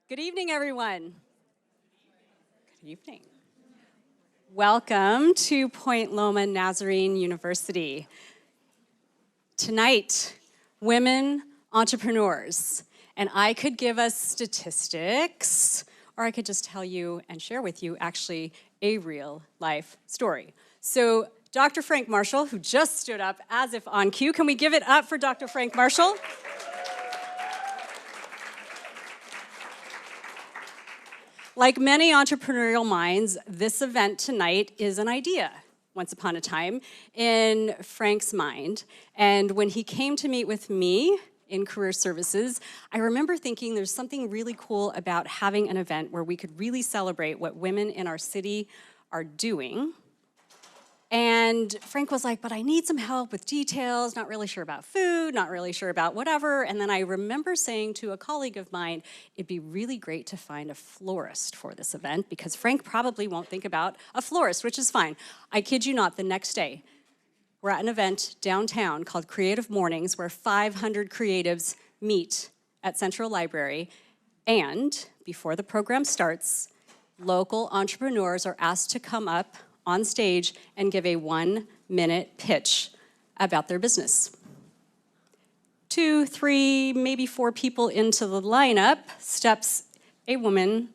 Good evening, everyone. Good evening. Welcome to Point Loma Nazarene University. Tonight, women entrepreneurs. And I could give us statistics, or I could just tell you and share with you actually a real life story. So Dr. Frank Marshall, who just stood up as if on cue, can we give it up for Dr. Frank Marshall? Like many entrepreneurial minds, this event tonight is an idea, once upon a time, in Frank's mind. And when he came to meet with me in career services, I remember thinking there's something really cool about having an event where we could really celebrate what women in our city are doing. And Frank was like, but I need some help with details, not really sure about food, not really sure about whatever. And then I remember saying to a colleague of mine, it'd be really great to find a florist for this event because Frank probably won't think about a florist, which is fine. I kid you not, the next day, we're at an event downtown called Creative Mornings where 500 creatives meet at Central Library. And before the program starts, local entrepreneurs are asked to come up on stage and give a 1-minute pitch about their business. 2, 3, maybe 4 people into the lineup steps a woman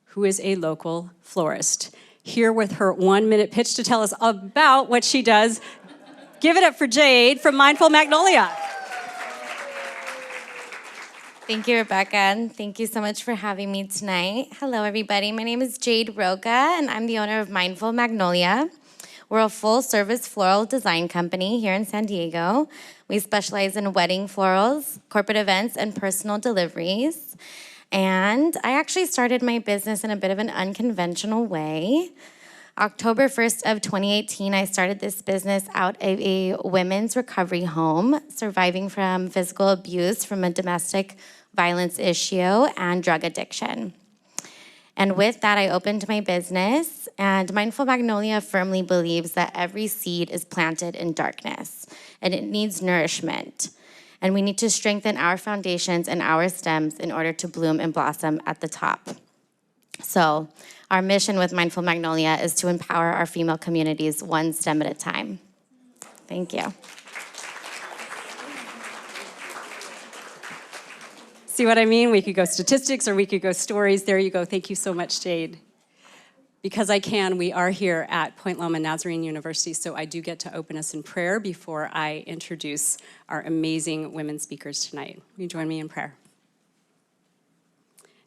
who is a local florist. Here with her 1-minute pitch to tell us about what she does. Give it up for Jade from Mindful Magnolia. Thank you, Rebecca, and thank you so much for having me tonight. Hello, everybody. My name is Jade Roca, and I'm the owner of Mindful Magnolia. We're a full-service floral design company here in San Diego. We specialize in wedding florals, corporate events, and personal deliveries. And I actually started my business in a bit of an unconventional way. October 1st of 2018, I started this business out of a women's recovery home, surviving from physical abuse from a domestic violence issue and drug addiction. And with that, I opened my business, and Mindful Magnolia firmly believes that every seed is planted in darkness, and it needs nourishment. And we need to strengthen our foundations and our stems in order to bloom and blossom at the top. So our mission with Mindful Magnolia is to empower our female communities one stem at a time. Thank you. See what I mean? We could go statistics or we could go stories. There you go. Thank you so much, Jade. Because I can, we are here at Point Loma Nazarene University, so I do get to open us in prayer before I introduce our amazing women speakers tonight. Will you join me in prayer?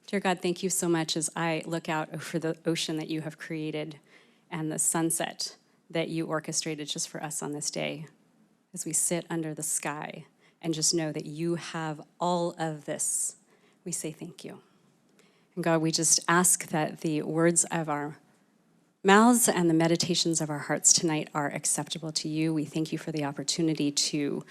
Dear God, thank you so much as I look out over the ocean that you have created and the sunset that you orchestrated just for us on this day as we sit under the sky and just know that you have all of this. We say thank you. And God, we just ask that the words of our mouths and the meditations of our hearts tonight are acceptable to you. We thank you for the opportunity to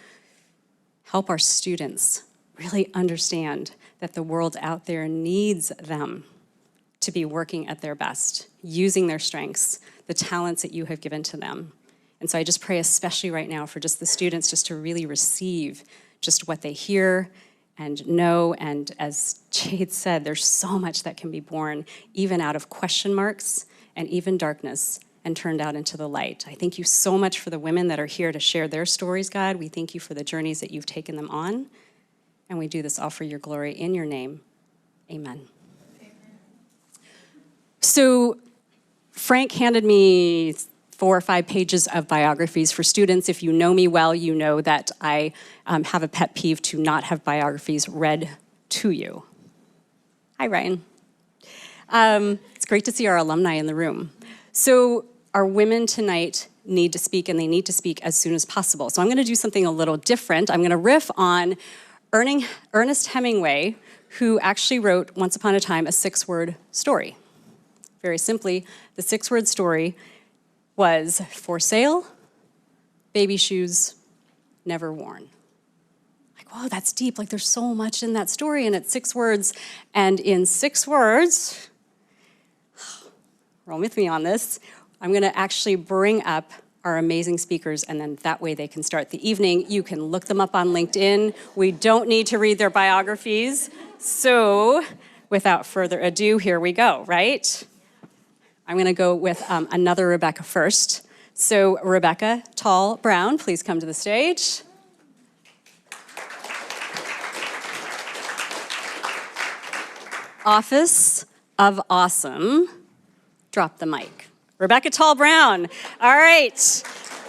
help our students really understand that the world out there needs them to be working at their best, using their strengths, the talents that you have given to them. And so I just pray especially right now for just the students just to really receive just what they hear and know. And as Jade said, there's so much that can be born even out of question marks and even darkness and turned out into the light. I thank you so much for the women that are here to share their stories, God. We thank you for the journeys that you've taken them on. And we do this all for your glory in your name. Amen. So Frank handed me 4 or 5 pages of biographies for students. If you know me well, you know that I have a pet peeve to not have biographies read to you. Hi, Ryan. It's great to see our alumni in the room. So our women tonight need to speak, and they need to speak as soon as possible. So I'm going to do something a little different. I'm going to riff on Ernest Hemingway, who actually wrote, once upon a time, a 6-word story. Very simply, the 6-word story was for sale, baby shoes, never worn. Like, whoa, that's deep. Like, there's so much in that story, and it's 6 words. And in 6 words, roll with me on this, I'm going to actually bring up our amazing speakers, and then that way they can start the evening. You can look them up on LinkedIn. We don't need to read their biographies. So without further ado, here we go, right? I'm going to go with another Rebecca first. So Rebecca Tall Brown, please come to the stage. Office of Awesome. Drop the mic. Rebecca Tall Brown. All right.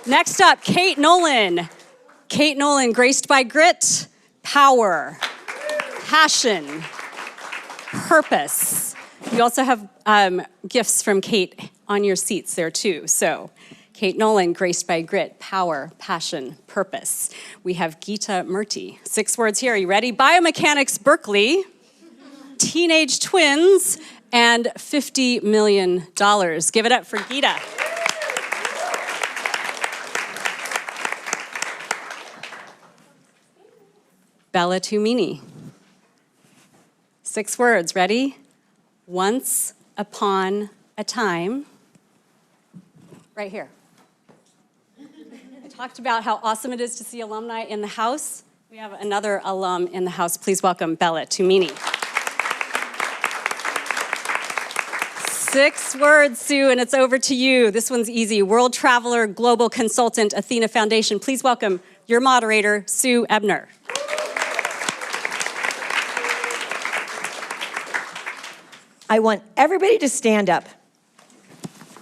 Next up, Kate Nolan. Kate Nolan, graced by grit, power, passion, purpose. You also have gifts from Kate on your seats there too. So Kate Nolan, graced by grit, power, passion, purpose. We have Geeta Murthy. 6 words here. Are you ready? Biomechanics Berkeley, teenage twins, and $50 million. Give it up for Geeta. Bella Tumini. 6 words, ready? Once upon a time. Right here. I talked about how awesome it is to see alumni in the house. We have another alum in the house. Please welcome Bella Tumini. 6 words, Sue, and it's over to you. This one's easy. World traveler, global consultant, Athena Foundation. Please welcome your moderator, Sue Ebner. I want everybody to stand up.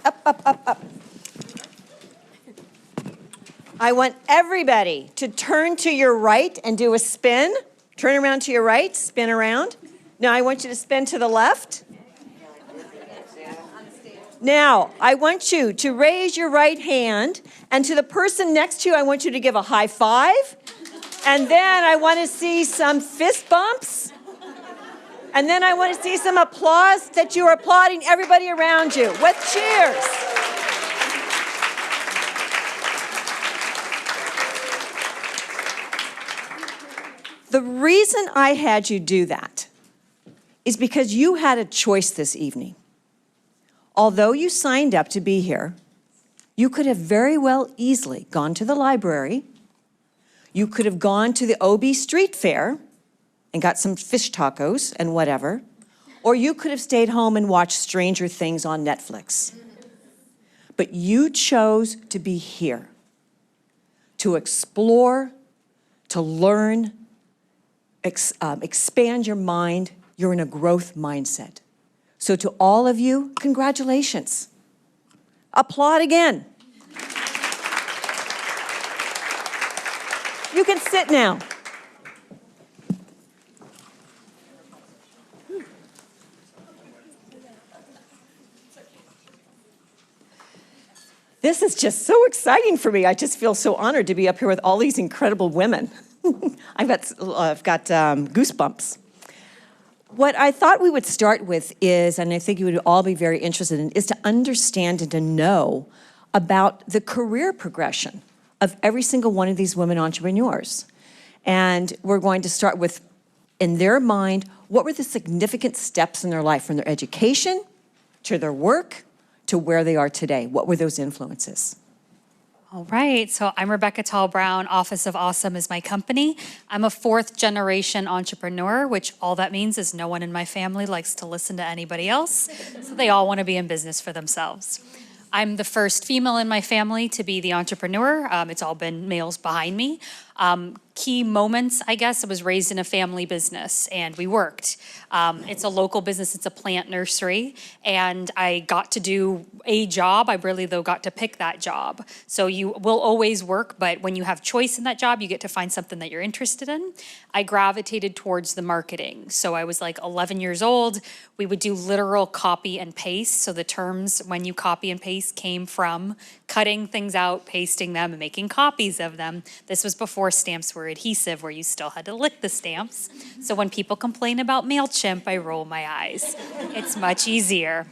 Up, up, up, up. I want everybody to turn to your right and do a spin. Turn around to your right, spin around. Now I want you to spin to the left. Now, I want you to raise your right hand, and to the person next to you, I want you to give a high five. And then I want to see some fist bumps. And then I want to see some applause that you are applauding everybody around you with cheers. The reason I had you do that is because you had a choice this evening. Although you signed up to be here, you could have very well easily gone to the library. You could have gone to the OB Street Fair and got some fish tacos and whatever, or you could have stayed home and watched Stranger Things on Netflix. But you chose to be here, to explore, to learn, expand your mind. You're in a growth mindset. So to all of you, congratulations. Applaud again. You can sit now. This is just so exciting for me. I just feel so honored to be up here with all these incredible women. I've got goosebumps. What I thought we would start with is, and I think you would all be very interested in, is to understand and to know about the career progression of every single one of these women entrepreneurs. And we're going to start with, in their mind, what were the significant steps in their life, from their education to their work to where they are today? What were those influences? All right, so I'm Rebecca Tall Brown. Office of Awesome is my company. I'm a 4th generation entrepreneur, which all that means is no one in my family likes to listen to anybody else, so they all want to be in business for themselves. I'm the first female in my family to be the entrepreneur. It's all been males behind me. Key moments, I guess, I was raised in a family business and we worked. It's a local business, it's a plant nursery, and I got to do a job. I really, though, got to pick that job. So you will always work, but when you have choice in that job, you get to find something that you're interested in. I gravitated towards the marketing. So I was like 11 years old. We would do literal copy and paste. So the terms when you copy and paste came from cutting things out, pasting them, and making copies of them. This was before stamps were adhesive, where you still had to lick the stamps. So when people complain about MailChimp, I roll my eyes. It's much easier.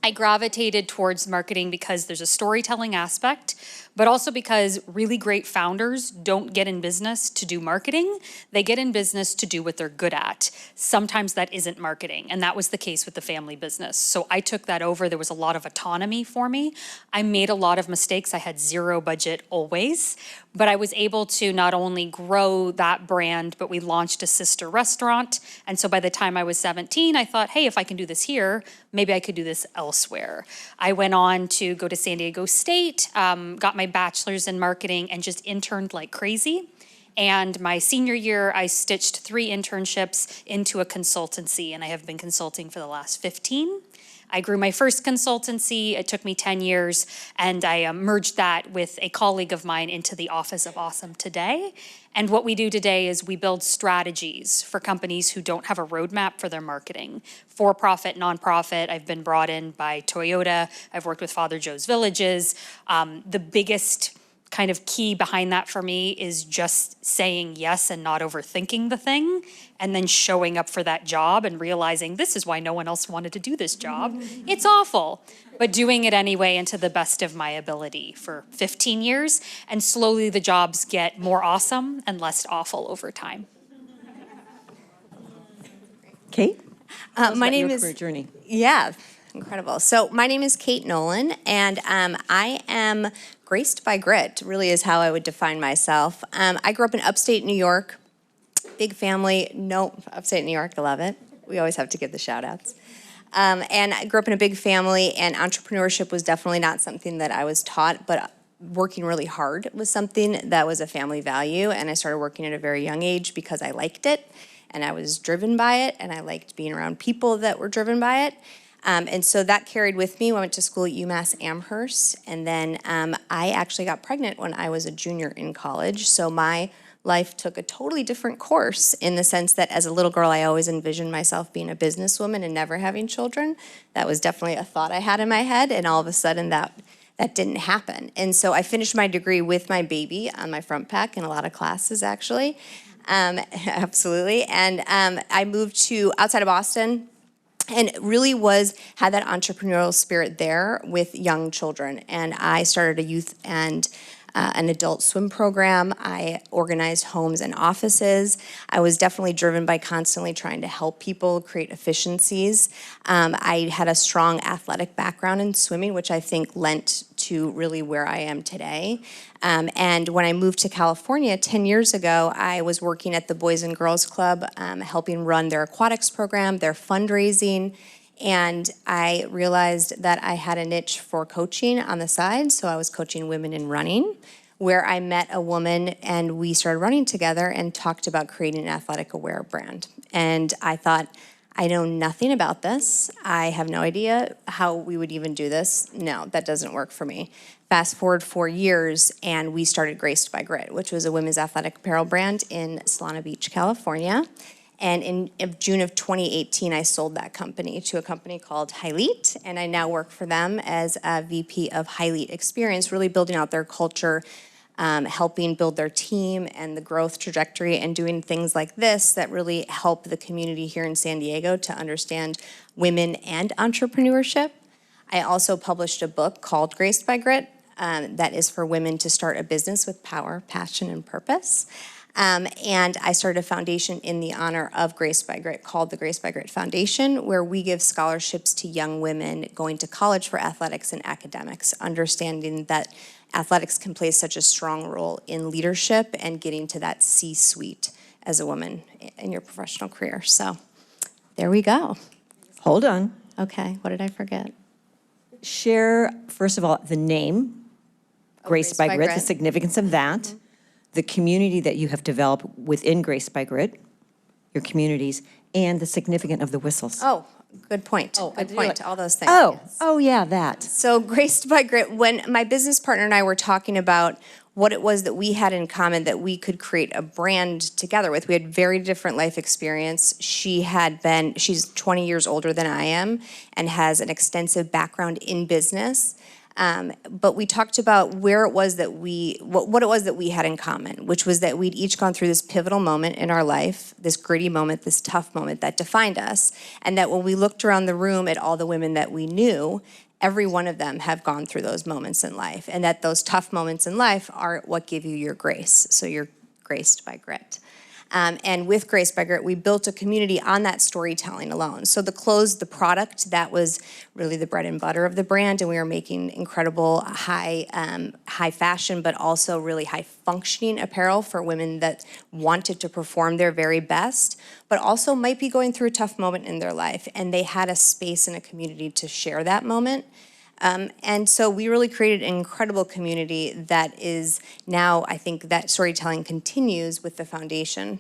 I gravitated towards marketing because there's a storytelling aspect, but also because really great founders don't get in business to do marketing. They get in business to do what they're good at. Sometimes that isn't marketing, and that was the case with the family business. So I took that over. There was a lot of autonomy for me. I made a lot of mistakes. I had zero budget always, But I was able to not only grow that brand, but we launched a sister restaurant. And so by the time I was 17, I thought, hey, if I can do this here, maybe I could do this elsewhere. I went on to go to San Diego State, got my bachelor's in marketing, and just interned like crazy. And my senior year, I stitched 3 internships into a consultancy, and I have been consulting for the last 15. I grew my first consultancy, it took me 10 years, and I merged that with a colleague of mine into the Office of Awesome today. And what we do today is we build strategies for companies who don't have a roadmap for their marketing. For-profit, nonprofit, I've been brought in by Toyota, I've worked with Father Joe's Villages. The biggest kind of key behind that for me is just saying yes and not overthinking the thing, and then showing up for that job and realizing this is why no one else wanted to do this job. It's awful, but doing it anyway and to the best of my ability for 15 years, and slowly the jobs get more awesome and less awful over time. Kate? My name your is career journey. Yeah, incredible. So my name is Kate Nolan, and I am graced by grit, really is how I would define myself. I grew up in upstate New York, big family. No, upstate New York, I love it. We always have to give the shout outs. And I grew up in a big family, and entrepreneurship was definitely not something that I was taught, but working really hard was something that was a family value, and I started working at a very young age because I liked it, and I was driven by it, and I liked being around people that were driven by it. And so that carried with me. I went to school at UMass Amherst, and then I actually got pregnant when I was a junior in college. So my life took a totally different course in the sense that as a little girl, I always envisioned myself being a businesswoman and never having children. That was definitely a thought I had in my head, and all of a sudden that didn't happen. And so I finished my degree with my baby on my front pack in a lot of classes, actually. Absolutely. And I moved to outside of Boston, and really had that entrepreneurial spirit there with young children. And I started a youth and an adult swim program. I organized homes and offices. I was definitely driven by constantly trying to help people create efficiencies. I had a strong athletic background in swimming, which I think lent to really where I am today. And when I moved to California 10 years ago, I was working at the Boys and Girls Club, helping run their aquatics program, their fundraising, and I realized that I had a niche for coaching on the side, so I was coaching women in running, where I met a woman and we started running together and talked about creating an athletic aware brand. And I thought, I know nothing about this. I have no idea how we would even do this. No, that doesn't work for me. Fast forward 4 years, and we started Graced by Grit, which was a women's athletic apparel brand in Solana Beach, California. And in June of 2018, I sold that company to a company called Hylete, and I now work for them as a VP of Hylete Experience, really building out their culture, helping build their team and the growth trajectory, and doing things like this that really help the community here in San Diego to understand women and entrepreneurship. I also published a book called Graced by Grit that is for women to start a business with power, passion, and purpose. And I started a foundation in the honor of Graced by Grit called the Graced by Grit Foundation, where we give scholarships to young women going to college for athletics and academics, understanding that athletics can play such a strong role in leadership and getting to that C-suite as a woman in your professional career. So there we go. Hold on. Okay, what did I forget? Share, first of all, the name, Graced by Grit, the significance of that, the community that you have developed within Graced by Grit, your communities, and the significance of the whistles. Oh, good point. Good point. All those things. Oh, Yes. oh yeah, that. So Graced by Grit, when my business partner and I were talking about what it was that we had in common that we could create a brand together with, we had very different life experience. She's 20 years older than I am and has an extensive background in business. But we talked about where it was that what it was that we had in common, which was that we'd each gone through this pivotal moment in our life, this gritty moment, this tough moment that defined us. And that when we looked around the room at all the women that we knew, every one of them have gone through those moments in life. And that those tough moments in life are what give you your grace. So you're graced by grit. And with Grace by Grit, we built a community on that storytelling alone. So the clothes, the product, that was really the bread and butter of the brand, and we were making incredible high fashion, but also really high functioning apparel for women that wanted to perform their very best, but also might be going through a tough moment in their life, and they had a space and a community to share that moment. And so we really created an incredible community that is now, I think that storytelling continues with the foundation.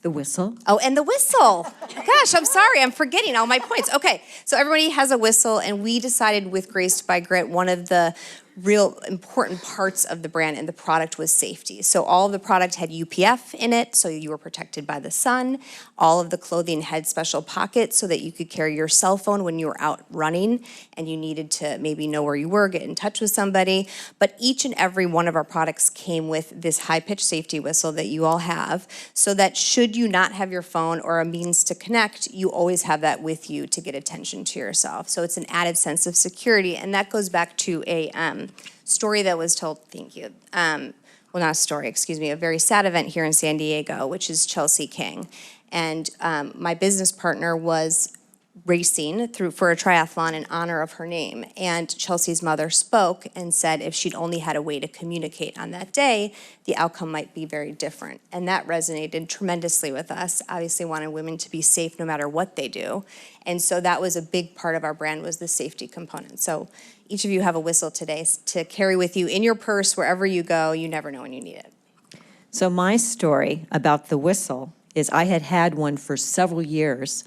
The whistle. Oh, and the whistle. Gosh, I'm sorry, I'm forgetting all my points. Okay, so everybody has a whistle, and we decided with Graced by Grit, one of the real important parts of the brand and the product was safety. So all of the product had UPF in it, so you were protected by the sun. All of the clothing had special pockets so that you could carry your cell phone when you were out running and you needed to maybe know where you were, get in touch with somebody. But each and every one of our products came with this high-pitched safety whistle that you all have, so that should you not have your phone or a means to connect, you always have that with you to get attention to yourself. So it's an added sense of security, and that goes back to a story that was told, thank you, well, not a story, excuse me, a very sad event here in San Diego, which is Chelsea King. And my business partner was racing for a triathlon in honor of her name. And Chelsea's mother spoke and said if she'd only had a way to communicate on that day, the outcome might be very different. And that resonated tremendously with us. Obviously wanted women to be safe no matter what they do. And so that was a big part of our brand, was the safety component. So each of you have a whistle today to carry with you in your purse wherever you go. You never know when you need it. So my story about the whistle is I had one for several years,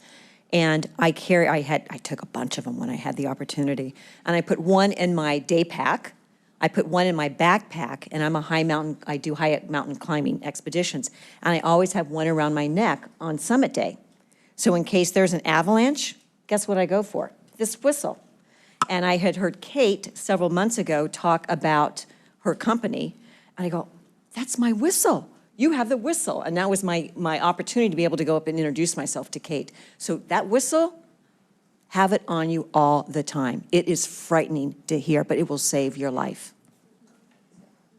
and I took a bunch of them when I had the opportunity, and I put one in my day pack, I put one in my backpack, and I do high mountain climbing expeditions, and I always have one around my neck on summit day. So in case there's an avalanche, guess what I go for? This whistle. And I had heard Kate several months ago talk about her company, and I go, that's my whistle. You have the whistle. And that was my opportunity to be able to go up and introduce myself to Kate. So that whistle, have it on you all the time. It is frightening to hear, but it will save your life.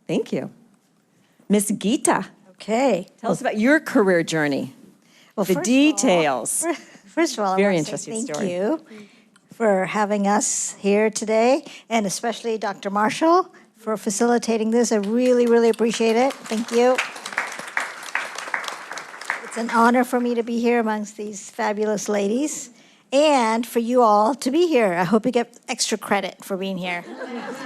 Thank you. Miss Geeta. Okay. Tell us about your career journey. Well, The details. First of all, Very I want to say interesting thank story. you for having us here today, and especially Dr. Marshall for facilitating this. I really, really appreciate it. Thank you. It's an honor for me to be here amongst these fabulous ladies, and for you all to be here. I hope you get extra credit for being here.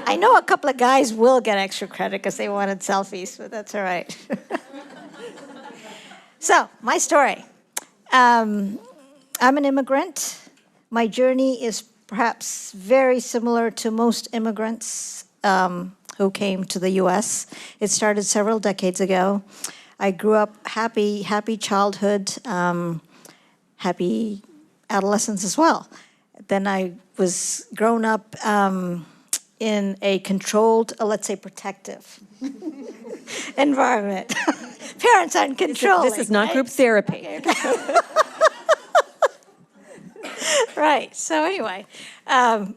I know a couple of guys will get extra credit because they wanted selfies, but that's all right. So, my story. I'm an immigrant. My journey is perhaps very similar to most immigrants who came to the U.S. It started several decades ago. I grew up happy childhood, happy adolescence as well. Then I was grown up in a controlled, let's say protective environment. Parents aren't controlling. This is not right? group therapy. Right. So anyway, I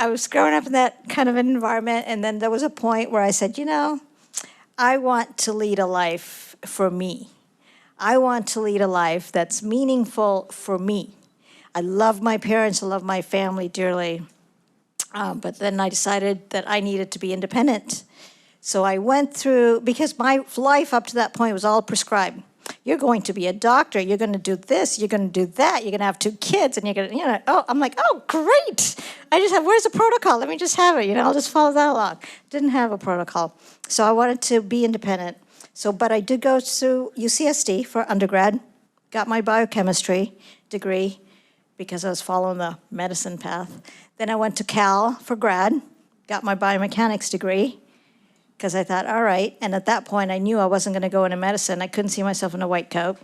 was growing up in that kind of an environment, and then there was a point where I said, I want to lead a life for me. I want to lead a life that's meaningful for me. I love my parents, I love my family dearly, but then I decided that I needed to be independent. So I went through, because my life up to that point was all prescribed. You're going to be a doctor, you're going to do this, you're going to do that, you're going to have 2 kids, and you're going to, I'm like, oh, great. Where's the protocol? Let me just have it, I'll just follow that along. Didn't have a protocol. So I wanted to be independent. But I did go to UCSD for undergrad, got my biochemistry degree because I was following the medicine path. Then I went to Cal for grad, got my biomechanics degree, because I thought, all right, and at that point I knew I wasn't going to go into medicine. I couldn't see myself in a white coat.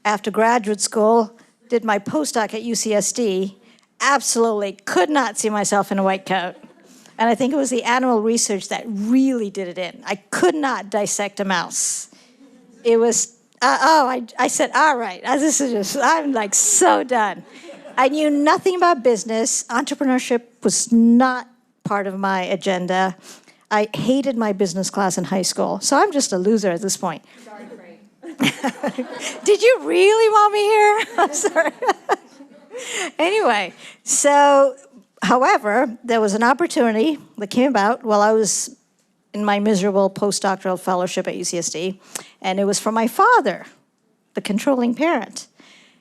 After graduate school, did my postdoc at UCSD, absolutely could not see myself in a white coat. And I think it was the animal research that really did it in. I could not dissect a mouse. It was, I said, all right, I'm like so done. I knew nothing about business. Entrepreneurship was not part of my agenda. I hated my business class in high school, so I'm just a loser at this point. Did you really want me here? I'm sorry. Anyway, so, however, there was an opportunity that came about while I was in my miserable postdoctoral fellowship at UCSD, and it was from my father, the controlling parent.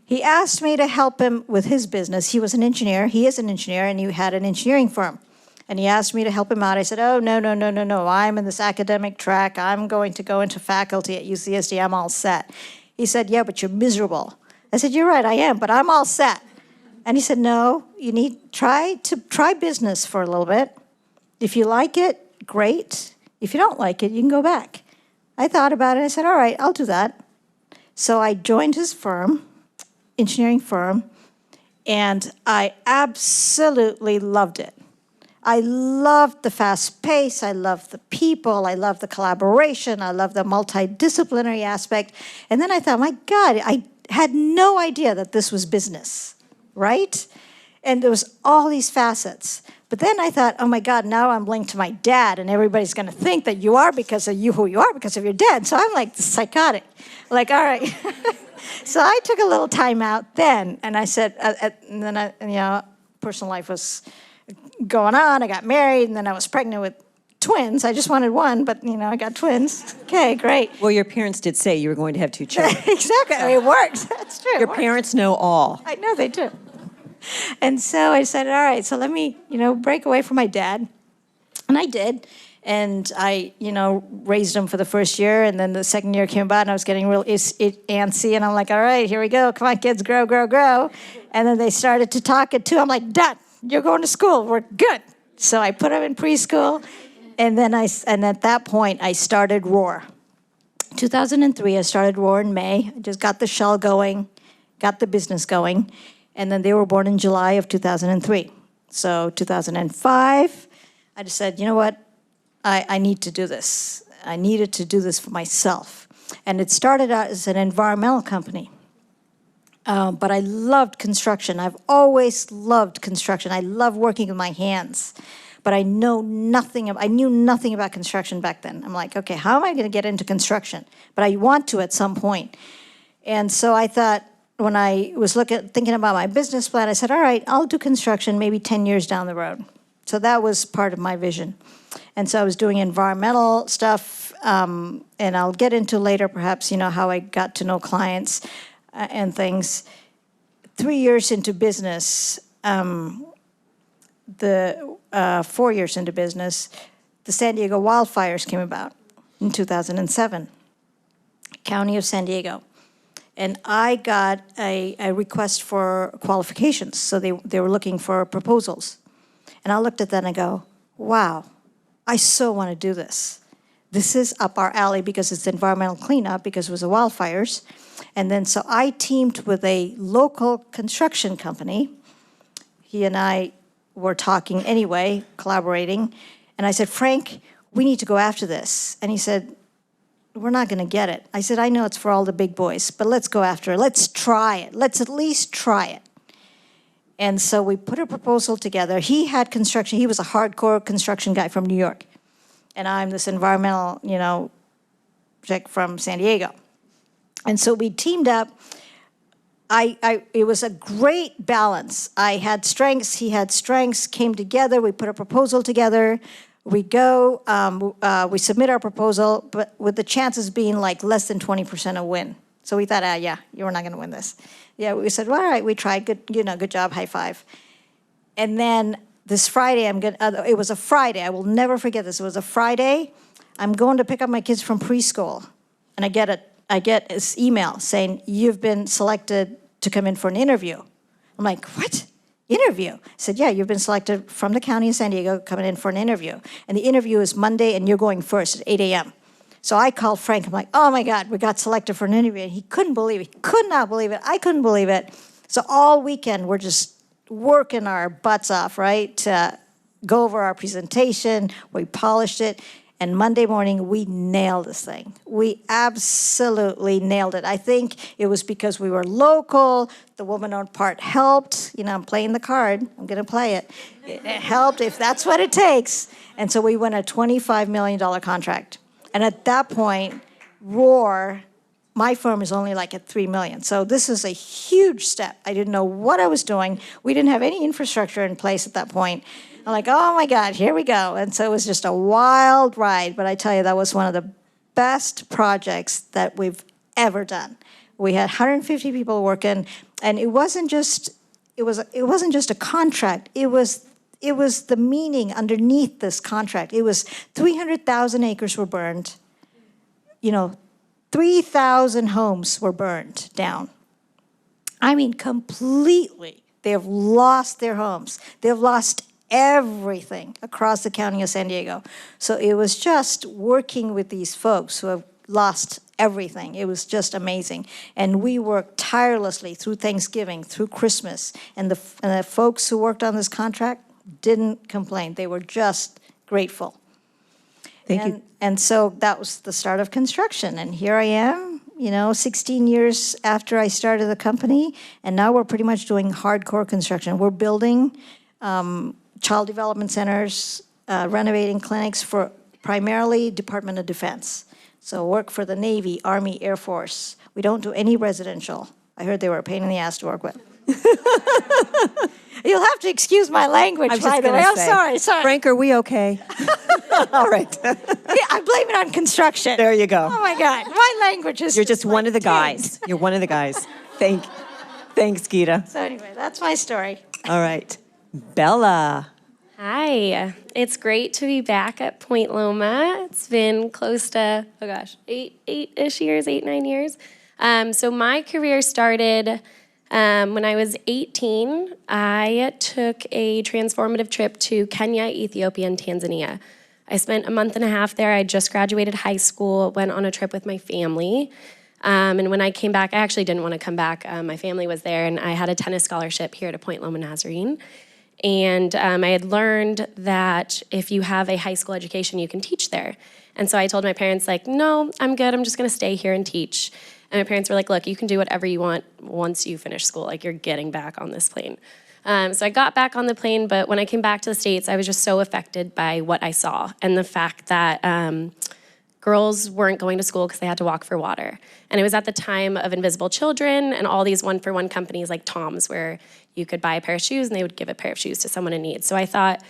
He asked me to help him with his business. He was an engineer. He is an engineer, and he had an engineering firm. And he asked me to help him out. I said, oh, no. I'm in this academic track. I'm going to go into faculty at UCSD. I'm all set. He said, yeah, but you're miserable. I said, you're right, I am, but I'm all set. And he said, no, you need try business for a little bit. If you like it, great. If you don't like it, you can go back. I thought about it. I said, all right, I'll do that. So I joined his firm, engineering firm, and I absolutely loved it. I loved the fast pace, I loved the people, I loved the collaboration, I loved the multidisciplinary aspect. And then I thought, my God, I had no idea that this was business, right? And there was all these facets. But then I thought, oh my God, now I'm linked to my dad, and everybody's going to think that you are because of you who you are because of your dad. So I'm like psychotic, like, all right. So I took a little time out then, and I said, and then personal life was going on. I got married, and then I was pregnant with twins. I just wanted one, but I got twins. Okay, great. Well, your parents did say you were going to have 2 children. Exactly. It works. That's true. Your parents know all. I know they do. And so I said, all right, so let me, break away from my dad. And I did. And I, raised him for the first year. And then the second year came about, and I was getting real antsy. And I'm like, all right, here we go. Come on, kids, grow. And then they started to talk at 2. I'm like, Dad, you're going to school. We're good. So I put him in preschool. And then at that point, I started Roar. 2003, I started Roar in May. I just got the shell going, got the business going. And then they were born in July of 2003. So 2005, I just said, you know what? I need to do this. I needed to do this for myself. And it started out as an environmental company. But I loved construction. I've always loved construction. I love working with my hands. But I knew nothing about construction back then. I'm like, okay, how am I going to get into construction? But I want to at some point. And so I thought, when I was thinking about my business plan, I said, all right, I'll do construction maybe 10 years down the road. So that was part of my vision. And so I was doing environmental stuff, and I'll get into later perhaps, how I got to know clients and things. 3 years into business, 4 years into business, the San Diego wildfires came about in 2007, County of San Diego. And I got a request for qualifications. So they were looking for proposals. And I looked at that and I go, wow, I so want to do this. This is up our alley because it's environmental cleanup, because it was the wildfires. And then so I teamed with a local construction company. He and I were talking anyway, collaborating. And I said, Frank, we need to go after this. And he said, we're not going to get it. I said, I know it's for all the big boys, but let's go after it. Let's try it. Let's at least try it. And so we put a proposal together. He had construction. He was a hardcore construction guy from New York. And I'm this environmental, chick from San Diego. And so we teamed up. It was a great balance. I had strengths. He had strengths. Came together. We put a proposal together. We go, we submit our proposal, but with the chances being like less than 20% a win. So we thought, you're not going to win this. Yeah, we said, well, all right, we tried. Good job, high five. And then this Friday, it was a Friday. I will never forget this. It was a Friday. I'm going to pick up my kids from preschool, and I get this email saying, you've been selected to come in for an interview. I'm like, what? Interview? I said, yeah, you've been selected from the county of San Diego, coming in for an interview. And the interview is Monday, and you're going first at 8 a.m. So I called Frank. I'm like, oh, my God, we got selected for an interview. And he couldn't believe it. He could not believe it. I couldn't believe it. So all weekend, we're just working our butts off, right, to go over our presentation. We polished it. And Monday morning, we nailed this thing. We absolutely nailed it. I think it was because we were local. The woman-owned part helped. I'm playing the card. I'm going to play it. It helped if that's what it takes. And so we won a $25 million contract. And at that point, Roar, my firm is only like at 3 million. So this is a huge step. I didn't know what I was doing. We didn't have any infrastructure in place at that point. I'm like, oh my God, here we go. And so it was just a wild ride. But I tell you, that was one of the best projects that we've ever done. We had 150 people working, and it wasn't just a contract. It was the meaning underneath this contract. It was 300,000 acres were burned. 3,000 homes were burned down. I mean, completely. They have lost their homes. They've lost everything across the county of San Diego. So it was just working with these folks who have lost everything. It was just amazing. And we worked tirelessly through Thanksgiving, through Christmas. And the folks who worked on this contract didn't complain. They were just grateful. Thank you. And so that was the start of construction. And here I am, 16 years after I started the company. And now we're pretty much doing hardcore construction. We're building child development centers, renovating clinics for primarily Department of Defense. So work for the Navy, Army, Air Force. We don't do any residential. I heard they were a pain in the ass to work with. You'll have to excuse my language, by the way. I'm sorry. Frank, are we okay? All right. Yeah, I blame it on construction. There you go. Oh my God, my language is. You're just one of the danged. guys. You're one of the guys. Thanks, Gita. So anyway, that's my story. All right. Bella. Hi, it's great to be back at Point Loma. It's been close to, 8-ish years, 8-9 years. So my career started when I was 18. I took a transformative trip to Kenya, Ethiopia, and Tanzania. I spent a month and a half there. I just graduated high school, went on a trip with my family. And when I came back, I actually didn't want to come back. My family was there, and I had a tennis scholarship here to Point Loma Nazarene. And I had learned that if you have a high school education, you can teach there. And so I told my parents, no, I'm good. I'm just going to stay here and teach. And my parents were like, look, you can do whatever you want once you finish school. You're getting back on this plane. So I got back on the plane, but when I came back to the States, I was just so affected by what I saw and the fact that girls weren't going to school because they had to walk for water. And it was at the time of Invisible Children and all these one-for-one companies like Tom's, where you could buy a pair of shoes and they would give a pair of shoes to someone in need. So I thought,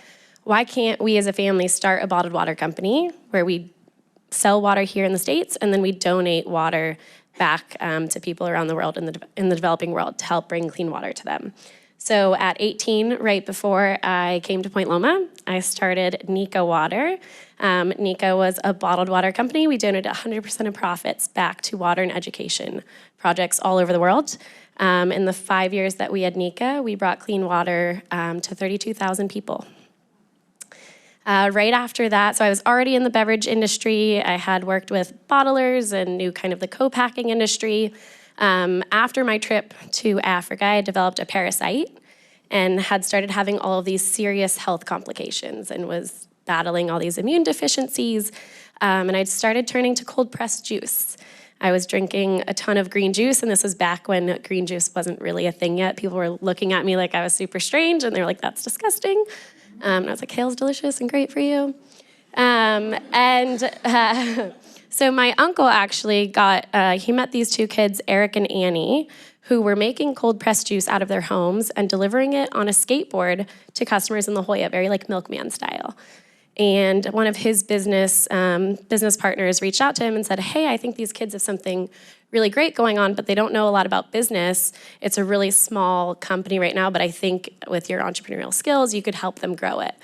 why can't we as a family start a bottled water company where we sell water here in the States and then we donate water back to people around the world in the developing world to help bring clean water to them. So at 18, right before I came to Point Loma, I started Nika Water. Nika was a bottled water company. We donated 100% of profits back to water and education projects all over the world. In the 5 years that we had Nika, we brought clean water to 32,000 people. Right after that, so I was already in the beverage industry. I had worked with bottlers and knew kind of the co-packing industry. After my trip to Africa, I developed a parasite and had started having all of these serious health complications and was battling all these immune deficiencies. And I started turning to cold-pressed juice. I was drinking a ton of green juice, and this was back when green juice wasn't really a thing yet. People were looking at me like I was super strange, and they were like, that's disgusting. And I was like, kale's delicious and great for you. So my uncle actually he met these two kids, Eric and Annie, who were making cold-pressed juice out of their homes and delivering it on a skateboard to customers in La Jolla, very like milkman style. And one of his business partners reached out to him and said, hey, I think these kids have something really great going on, but they don't know a lot about business. It's a really small company right now, but I think with your entrepreneurial skills, you could help them grow it.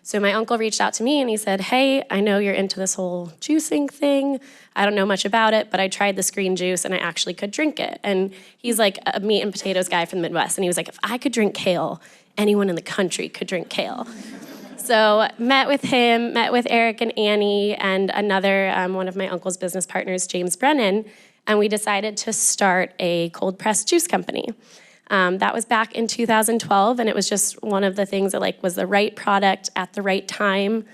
So my uncle reached out to me and he said, hey, I know you're into this whole juicing thing. I don't know much about it, but I tried this green juice and I actually could drink it. And he's like a meat and potatoes guy from the Midwest. And he was like, if I could drink kale, anyone in the country could drink kale. So met with him, met with Eric and Annie and another, one of my uncle's business partners, James Brennan, and we decided to start a cold-pressed juice company. That was back in 2012, and it was just one of the things that was the right product at the right time.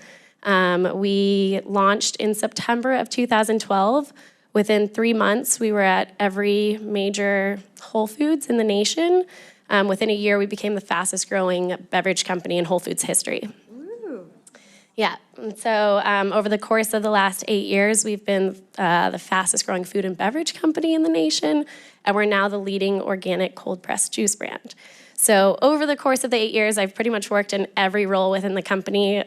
We launched in September of 2012. Within 3 months, we were at every major Whole Foods in the nation. Within a year, we became the fastest growing beverage company in Whole Foods history. Yeah, and so over the course of the last 8 years, we've been the fastest growing food and beverage company in the nation, and we're now the leading organic cold pressed juice brand. So over the course of the 8 years, I've pretty much worked in every role within the company,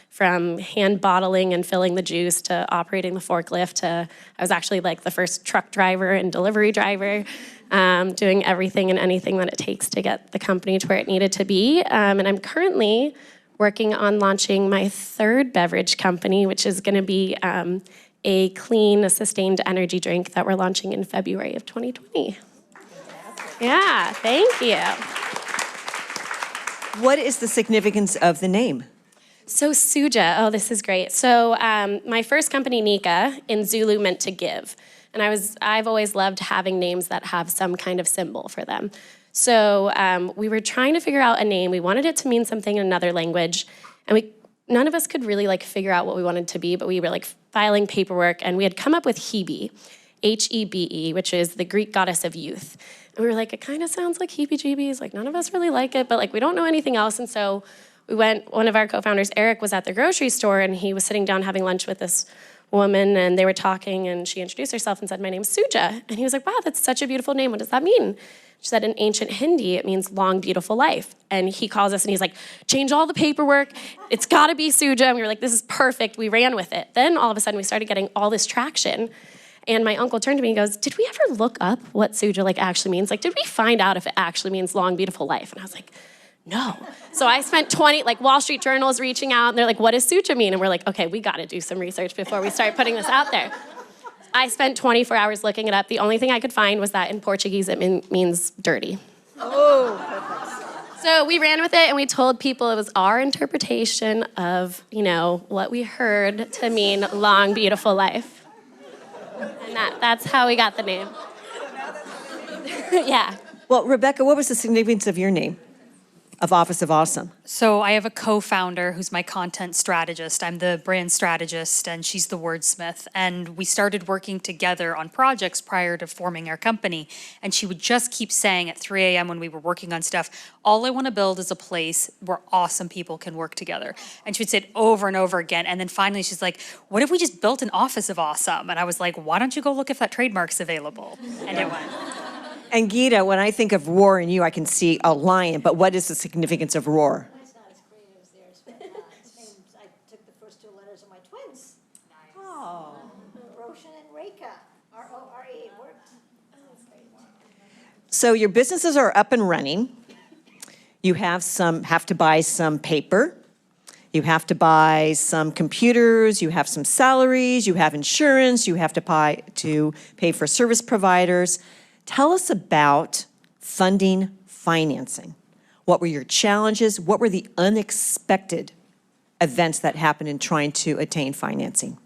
from hand bottling and filling the juice to operating the forklift to I was actually like the first truck driver and delivery driver, doing everything and anything that it takes to get the company to where it needed to be. And I'm currently working on launching my third beverage company, which is going to be a clean, sustained energy drink that we're launching in February of 2020. Yeah, thank you. What is the significance of the name? So Suja, oh, this is great. So my first company, Nika, in Zulu meant to give. And I've always loved having names that have some kind of symbol for them. So we were trying to figure out a name. We wanted it to mean something in another language. And none of us could really like figure out what we wanted to be, but we were like filing paperwork and we had come up with Hebe, Hebe, which is the Greek goddess of youth. And we were like, it kind of sounds like heebie-jeebies. Like none of us really like it, but like we don't know anything else. And so one of our co-founders, Eric, was at the grocery store and he was sitting down having lunch with this woman and they were talking and she introduced herself and said, my name's Suja. And he was like, wow, that's such a beautiful name. What does that mean? She said, in ancient Hindi, it means long, beautiful life. And he calls us and he's like, change all the paperwork. It's gotta be Suja. And we were like, this is perfect. We ran with it. Then all of a sudden we started getting all this traction. And my uncle turned to me and goes, did we ever look up what Suja like actually means? Like, did we find out if it actually means long, beautiful life? And I was like, no. So I spent Wall Street Journal is reaching out and they're like, what does Suja mean? And we're like, okay, we gotta do some research before we start putting this out there. I spent 24 hours looking it up. The only thing I could find was that in Portuguese it means dirty. Oh, perfect. So we ran with it and we told people it was our interpretation of, what we heard to mean long, beautiful life. And that's how we got the name. Yeah. Well, Rebecca, what was the significance of your name, of Office of Awesome? So I have a co-founder who's my content strategist. I'm the brand strategist and she's the wordsmith. And we started working together on projects prior to forming our company. And she would just keep saying at 3 a.m. when we were working on stuff, all I want to build is a place where awesome people can work together. And she would say it over and over again. And then finally she's like, what if we just built an Office of Awesome? And I was like, why don't you go look if that trademark's available? And it went. And Gita, when I think of roar in you, I can see a lion, but what is the significance of roar? Mine's not as creative as theirs, but its names, I took the first 2 letters of my twins. Nice. Oh. Roshan and Reka. R-O-R-E. It worked. So your businesses are up and running. You have to buy some paper. You have to buy some computers. You have some salaries. You have insurance. You have to pay for service providers. Tell us about funding, financing. What were your challenges? What were the unexpected events that happened in trying to attain financing?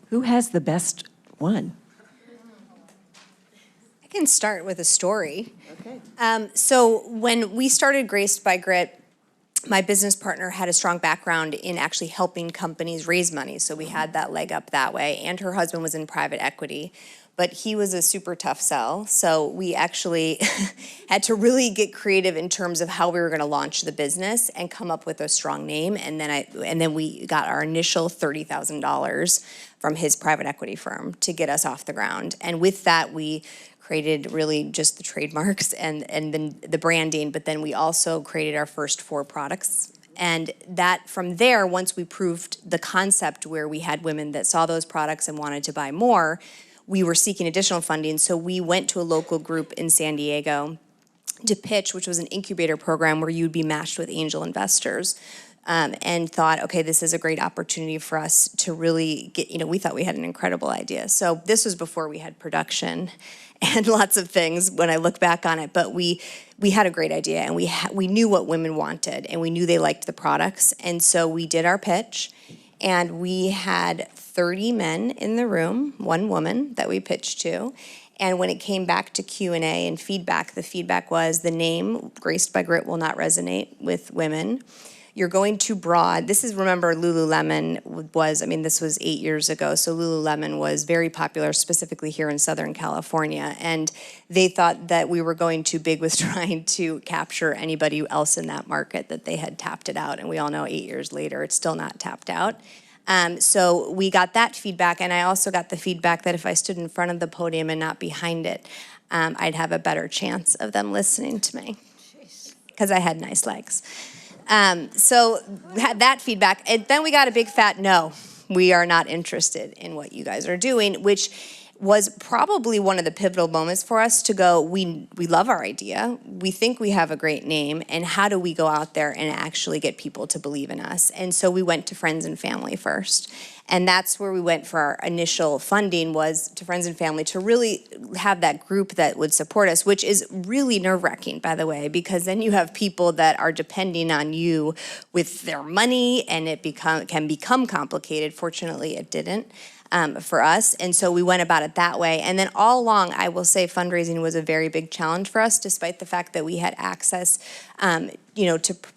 Who has the best one? I can start with a story. Okay. So when we started Graced by Grit, my business partner had a strong background in actually helping companies raise money, so we had that leg up that way, and her husband was in private equity, but he was a super tough sell, so we actually had to really get creative in terms of how we were gonna launch the business and come up with a strong name, and then we got our initial $30,000 from his private equity firm to get us off the ground, and with that, we created really just the trademarks and then the branding, but then we also created our first 4 products. And that from there, once we proved the concept where we had women that saw those products and wanted to buy more, we were seeking additional funding. So we went to a local group in San Diego to pitch, which was an incubator program where you'd be matched with angel investors. And thought, okay, this is a great opportunity for us to really get, we thought we had an incredible idea. So this was before we had production and lots of things when I look back on it, but we had a great idea and we knew what women wanted and we knew they liked the products. And so we did our pitch and we had 30 men in the room, 1 woman that we pitched to. And when it came back to Q&A and feedback, the feedback was the name Graced by Grit will not resonate with women. you're going too broad. This is, remember, Lululemon was, I mean, this was 8 years ago, so Lululemon was very popular, specifically here in Southern California, and they thought that we were going too big with trying to capture anybody else in that market, that they had tapped it out, and we all know 8 years later, it's still not tapped out. So we got that feedback, and I also got the feedback that if I stood in front of the podium and not behind it, I'd have a better chance of them listening to me, because I had nice legs. So we had that feedback, and then we got a big fat no. We are not interested in what you guys are doing, which was probably one of the pivotal moments for us to go, we love our idea, we think we have a great name, and how do we go out there and actually get people to believe in us? And so we went to friends and family first. And that's where we went for our initial funding, was to friends and family, to really have that group that would support us, which is really nerve-wracking, by the way, because then you have people that are depending on you with their money, and it can become complicated. Fortunately, it didn't. For us, and so we went about it that way. And then all along, I will say fundraising was a very big challenge for us, despite the fact that we had access,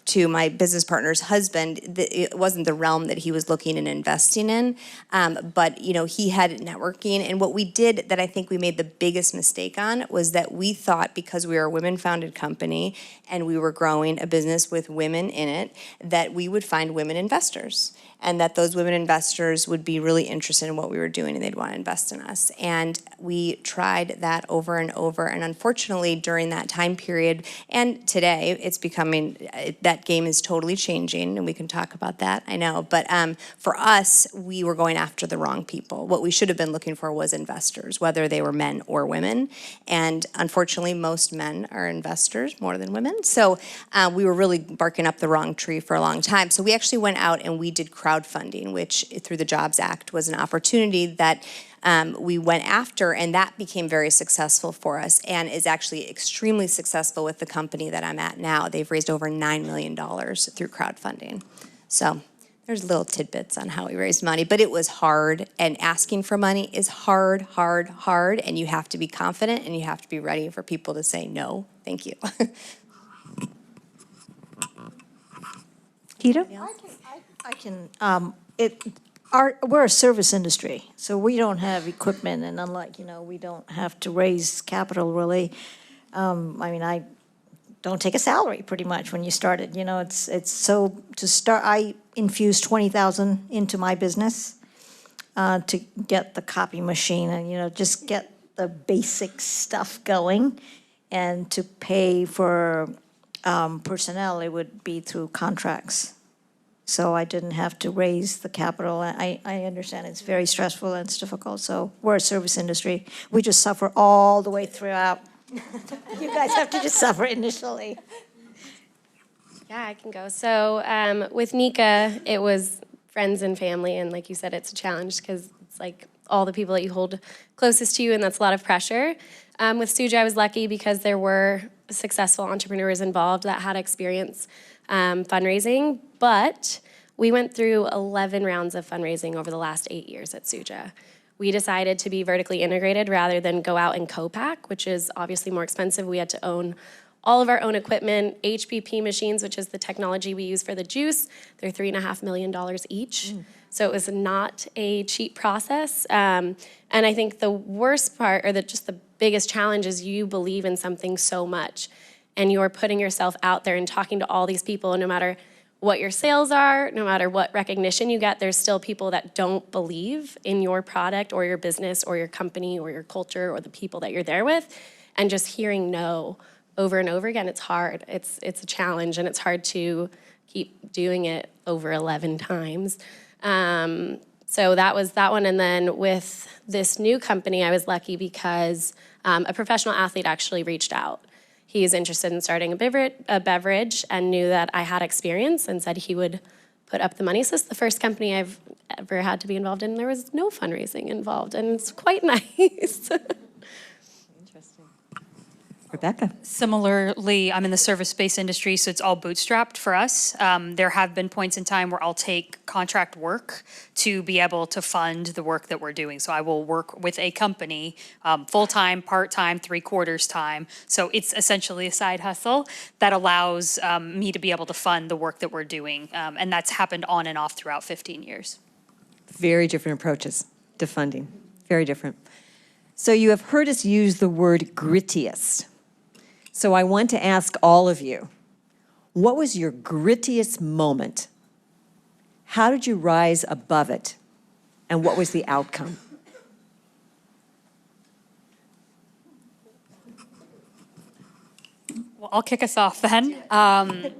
to my business partner's husband. It wasn't the realm that he was looking and investing in, but he had networking. And what we did that I think we made the biggest mistake on was that we thought, because we were a women-founded company and we were growing a business with women in it, that we would find women investors, and that those women investors would be really interested in what we were doing and they'd want to invest in us. And we tried that over and over, and unfortunately during that time period, and today, it's becoming, that game is totally changing, and we can talk about that, I know, but for us, we were going after the wrong people. What we should have been looking for was investors, whether they were men or women, and unfortunately most men are investors more than women, so we were really barking up the wrong tree for a long time. So we actually went out and we did crowdfunding, which through the Jobs Act was an opportunity that we went after, and that became very successful for us and is actually extremely successful with the company that I'm at now. They've raised over $9 million through crowdfunding. So there's little tidbits on how we raised money, but it was hard, and asking for money is hard, hard, hard, and you have to be confident and you have to be ready for people to say no, thank you. Keita? I can, we're a service industry, so we don't have equipment, and unlike, we don't have to raise capital really. I don't take a salary pretty much when you started, it's so, to start, I infused 20,000 into my business to get the copy machine and, just get the basic stuff going, and to pay for personnel, it would be through contracts. So I didn't have to raise the capital. I understand it's very stressful and it's difficult, so we're a service industry. We just suffer all the way throughout. You guys have to just suffer initially. Yeah, I can go. So with Nika, it was friends and family, and like you said, it's a challenge because it's like all the people that you hold closest to you, and that's a lot of pressure. With Suja, I was lucky because there were successful entrepreneurs involved that had experience fundraising, but we went through 11 rounds of fundraising over the last 8 years at Suja. We decided to be vertically integrated rather than go out and co-pack, which is obviously more expensive. We had to own all of our own equipment, HPP machines, which is the technology we use for the juice. They're $3.5 million each. So it was not a cheap process. And I think the worst part, or just the biggest challenge, is you believe in something so much, and you're putting yourself out there and talking to all these people, and no matter what your sales are, no matter what recognition you get, there's still people that don't believe in your product or your business or your company or your culture or the people that you're there with. And just hearing no over and over again, it's hard. It's a challenge, and it's hard to keep doing it over 11 times. So that was that one. And then with this new company, I was lucky because a professional athlete actually reached out. He is interested in starting a beverage and knew that I had experience and said he would put up the money. So this is the first company I've ever had to be involved in. There was no fundraising involved, and it's quite nice. Rebecca? Similarly, I'm in the service-based industry, so it's all bootstrapped for us. There have been points in time where I'll take contract work to be able to fund the work that we're doing. So I will work with a company, full-time, part-time, three-quarters time. So it's essentially a side hustle that allows me to be able to fund the work that we're doing. And that's happened on and off throughout 15 years. Very different approaches to funding. Very different. So you have heard us use the word grittiest. So I want to ask all of you, what was your grittiest moment? How did you rise above it? And what was the outcome? Well, I'll kick us off then.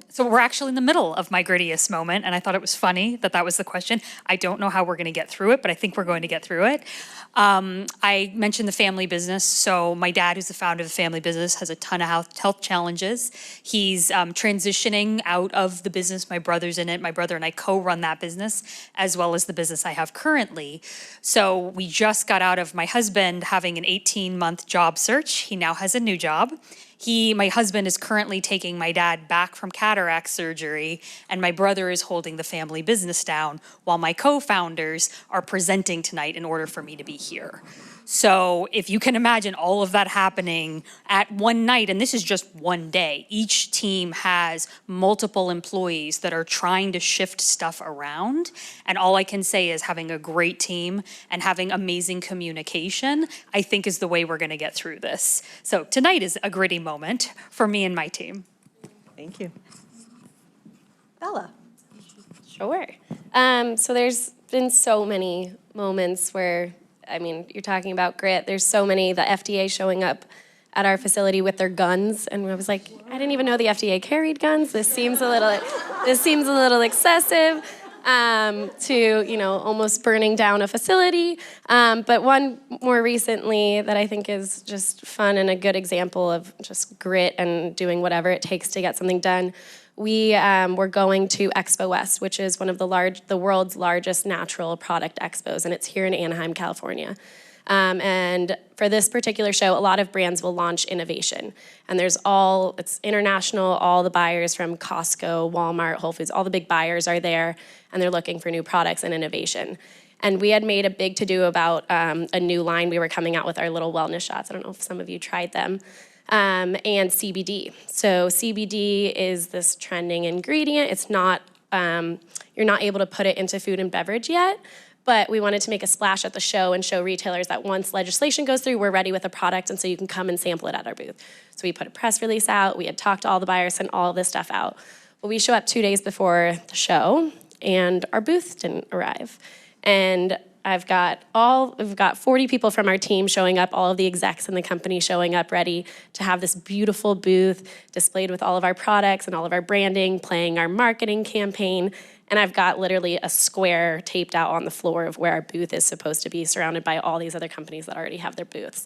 So we're actually in the middle of my grittiest moment, and I thought it was funny that that was the question. I don't know how we're going to get through it, but I think we're going to get through it. I mentioned the family business. So my dad, who's the founder of the family business, has a ton of health challenges. He's transitioning out of the business. My brother's in it. My brother and I co-run that business, as well as the business I have currently. So we just got out of my husband having an 18-month job search. He now has a new job. My husband is currently taking my dad back from cataract surgery, and my brother is holding the family business down while my co-founders are presenting tonight in order for me to be here. So if you can imagine all of that happening at one night, and this is just one day, each team has multiple employees that are trying to shift stuff around. And all I can say is having a great team and having amazing communication, I think is the way we're going to get through this. So tonight is a gritty moment for me and my team. Thank you. Bella? Sure. So there's been so many moments where, I mean, you're talking about grit. There's so many, the FDA showing up at our facility with their guns, and I was like, I didn't even know the FDA carried guns. This seems a little excessive, to almost burning down a facility. But one more recently that I think is just fun and a good example of just grit and doing whatever it takes to get something done. We were going to Expo West, which is one of the world's largest natural product expos, and it's here in Anaheim, California. And for this particular show, a lot of brands will launch innovation. And it's international, all the buyers from Costco, Walmart, Whole Foods, all the big buyers are there, and they're looking for new products and innovation. And we had made a big to-do about a new line. We were coming out with our little wellness shots. I don't know if some of you tried them. And CBD. So CBD is this trending ingredient. It's not, you're not able to put it into food and beverage yet, but we wanted to make a splash at the show and show retailers that once legislation goes through, we're ready with a product, and so you can come and sample it at our booth. So we put a press release out, we had talked to all the buyers, sent all this stuff out. But we show up 2 days before the show, and our booth didn't arrive. And we've got 40 people from our team showing up, all of the execs in the company showing up ready to have this beautiful booth displayed with all of our products and all of our branding, playing our marketing campaign. And I've got literally a square taped out on the floor of where our booth is supposed to be, surrounded by all these other companies that already have their booths.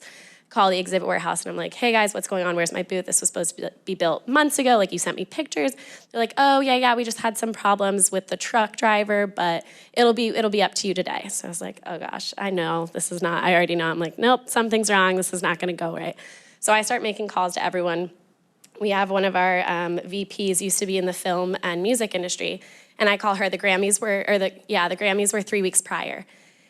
Call the exhibit warehouse, and I'm like, hey guys, what's going on? Where's my booth? This was supposed to be built months ago. Like, you sent me pictures. They're like, oh yeah, we just had some problems with the truck driver, but it'll be up to you today. So I was like, oh gosh, I know this is not, I already know. I'm like, nope, something's wrong. This is not gonna go right. So I start making calls to everyone. We have one of our VPs used to be in the film and music industry, and I call her. The Grammys were 3 weeks prior.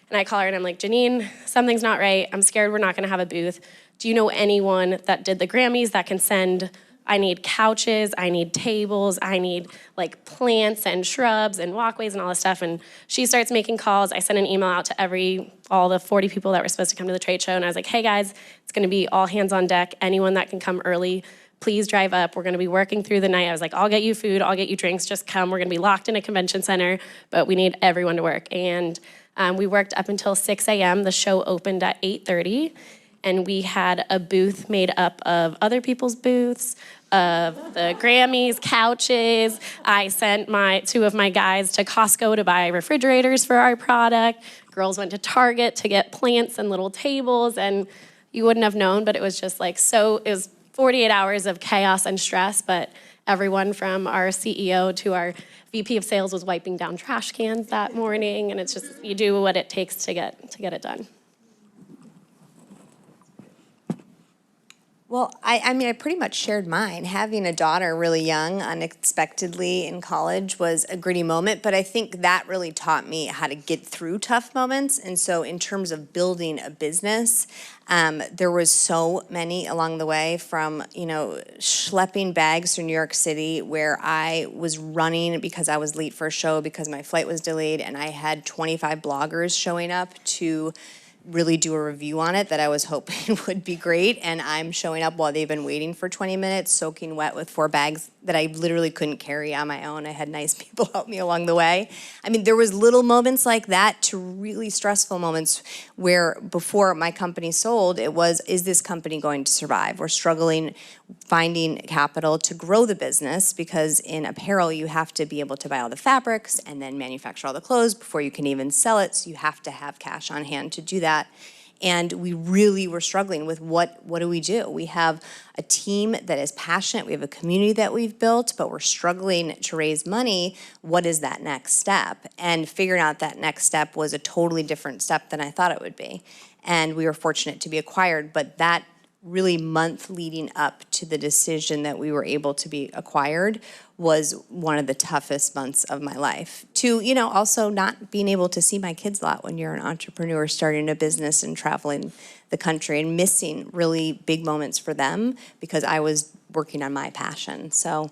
And I call her and I'm like, Janine, something's not right. I'm scared we're not gonna have a booth. Do you know anyone that did the Grammys that can send, I need couches, I need tables, I need like plants and shrubs and walkways and all this stuff. And she starts making calls. I sent an email out to all the 40 people that were supposed to come to the trade show. And I was like, hey guys, it's gonna be all hands on deck. Anyone that can come early, please drive up. We're gonna be working through the night. I was like, I'll get you food, I'll get you drinks, just come. We're gonna be locked in a convention center, but we need everyone to work. And we worked up until 6 a.m. The show opened at 8:30, and we had a booth made up of other people's booths, of the Grammys, couches. I sent two of my guys to Costco to buy refrigerators for our product. Girls went to Target to get plants and little tables, and you wouldn't have known, but it was just like it was 48 hours of chaos and stress, but everyone from our CEO to our VP of sales was wiping down trash cans that morning, and it's just, you do what it takes to get it done. Well, I mean, I pretty much shared mine. Having a daughter really young, unexpectedly in college was a gritty moment, but I think that really taught me how to get through tough moments. And so in terms of building a business, there was so many along the way, from, schlepping bags through New York City, where I was running because I was late for a show because my flight was delayed, and I had 25 bloggers showing up to really do a review on it that I was hoping would be great, and I'm showing up while they've been waiting for 20 minutes, soaking wet with 4 bags that I literally couldn't carry on my own. I had nice people help me along the way. I mean, there was little moments like that to really stressful moments where before my company sold, it was, is this company going to survive? We're struggling finding capital to grow the business, because in apparel you have to be able to buy all the fabrics and then manufacture all the clothes before you can even sell it, so you have to have cash on hand to do that. And we really were struggling with what do we do? We have a team that is passionate, we have a community that we've built, but we're struggling to raise money. What is that next step? And figuring out that next step was a totally different step than I thought it would be. And we were fortunate to be acquired, but that really month leading up to the decision that we were able to be acquired was one of the toughest months of my life. To, also not being able to see my kids a lot when you're an entrepreneur starting a business and traveling the country, and missing really big moments for them because I was working on my passion. So,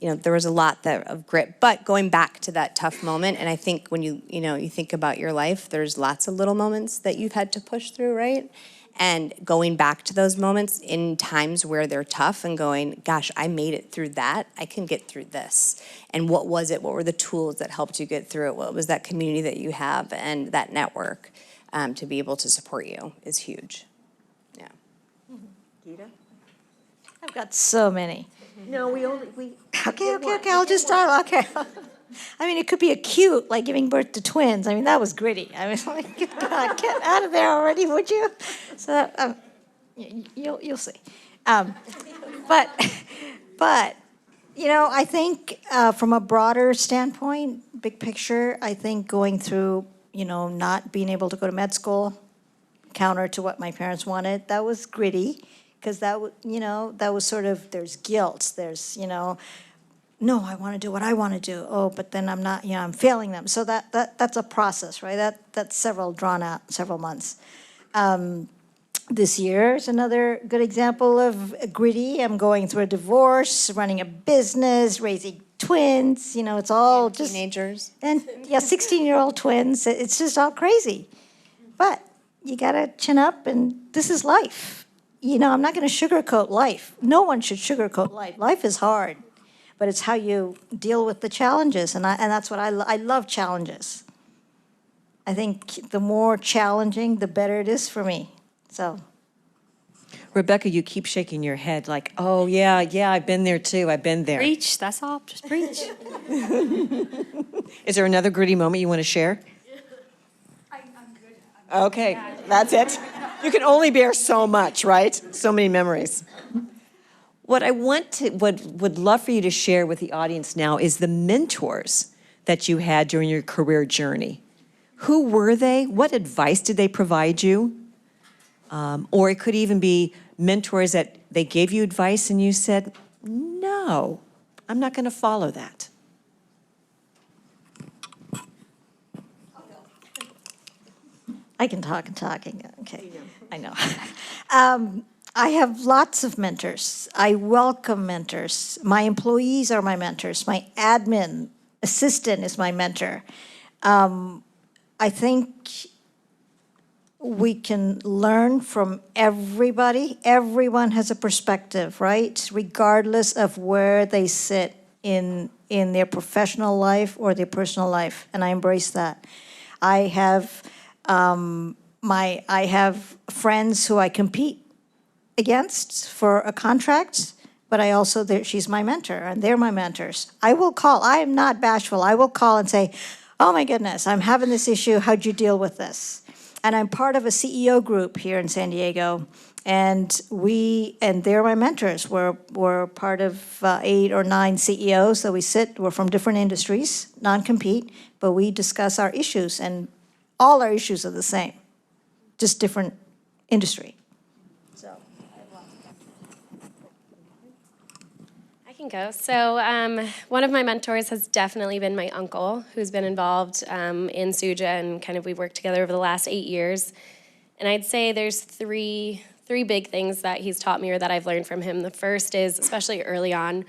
there was a lot of grit. But going back to that tough moment, and I think when you think about your life, there's lots of little moments that you've had to push through, right? And going back to those moments in times where they're tough and going, gosh, I made it through that, I can get through this. And what was it? What were the tools that helped you get through it? What was that community that you have and that network to be able to support you is huge. Yeah. Gita? I've got so many. No, we Okay, I'll just start, okay. I mean, it could be acute, like giving birth to twins. I mean, that was gritty. I was like, God, get out of there already, would you? So you'll see. But I think from a broader standpoint, big picture, I think going through, not being able to go to med school, counter to what my parents wanted, that was gritty, because that was sort of, there's guilt, there's, no, I want to do what I want to do. Oh, but then I'm not, I'm failing them. So that's a process, right? That's drawn out several months. This year is another good example of gritty. I'm going through a divorce, running a business, raising twins. It's all just teenagers. And 16-year-old twins. It's just all crazy. But you got to chin up, and this is life. I'm not going to sugarcoat life. No one should sugarcoat life. Life is hard. But it's how you deal with the challenges, and that's what I love challenges. I think the more challenging, the better it is for me. So, Rebecca, you keep shaking your head like, oh, yeah, I've been there too. I've been there. Preach, that's all, just preach. Is there another gritty moment you want to share? I'm good. Okay, that's it. You can only bear so much, right? So many memories. What I would love for you to share with the audience now is the mentors that you had during your career journey. Who were they? What advice did they provide you? Or it could even be mentors that they gave you advice and you said, no, I'm not going to follow that. I can talk and talk. Okay, I know. I have lots of mentors. I welcome mentors. My employees are my mentors. My admin assistant is my mentor. I think we can learn from everybody. Everyone has a perspective, right? Regardless of where they sit in their professional life or their personal life, and I embrace that. I have friends who I compete against for a contract, but she's my mentor, and they're my mentors. I will call. I am not bashful. I will call and say, oh my goodness, I'm having this issue. How'd you deal with this? And I'm part of a CEO group here in San Diego, and they're my mentors. We're part of 8 or 9 CEOs, so we're from different industries, non-compete, but we discuss our issues, and all our issues are the same, just different industry. can go. So one of my mentors has definitely been my uncle, who's been involved in Suja, and kind of we've worked together over the last 8 years. And I'd say there's three big things that he's taught me or that I've learned from him. The first is, especially early on,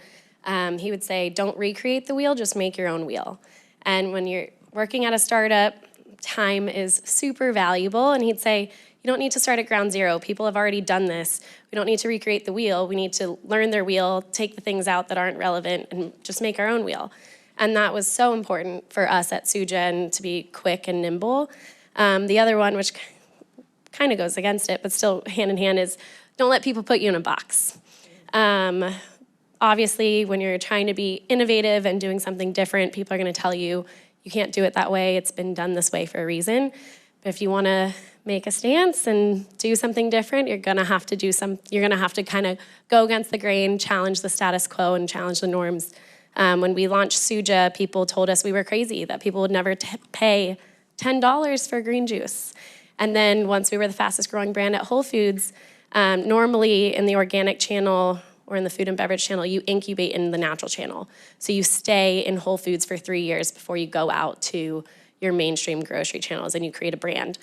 he would say, don't recreate the wheel, just make your own wheel. And when you're working at a startup, time is super valuable. And he'd say, you don't need to start at ground zero. People have already done this. We don't need to recreate the wheel. We need to learn their wheel, take the things out that aren't relevant, and just make our own wheel. And that was so important for us at Suja, and to be quick and nimble. The other one, which kind of goes against it, but still hand in hand, is don't let people put you in a box. Obviously, when you're trying to be innovative and doing something different, people are going to tell you, you can't do it that way. It's been done this way for a reason. But if you want to make a stance and do something different, you're going to have to kind of go against the grain, challenge the status quo, and challenge the norms. When we launched Suja, people told us we were crazy, that people would never pay $10 for green juice. And then once we were the fastest growing brand at Whole Foods, normally in the organic channel or in the food and beverage channel, you incubate in the natural channel. So you stay in Whole Foods for 3 years before you go out to your mainstream grocery channels and you create a brand.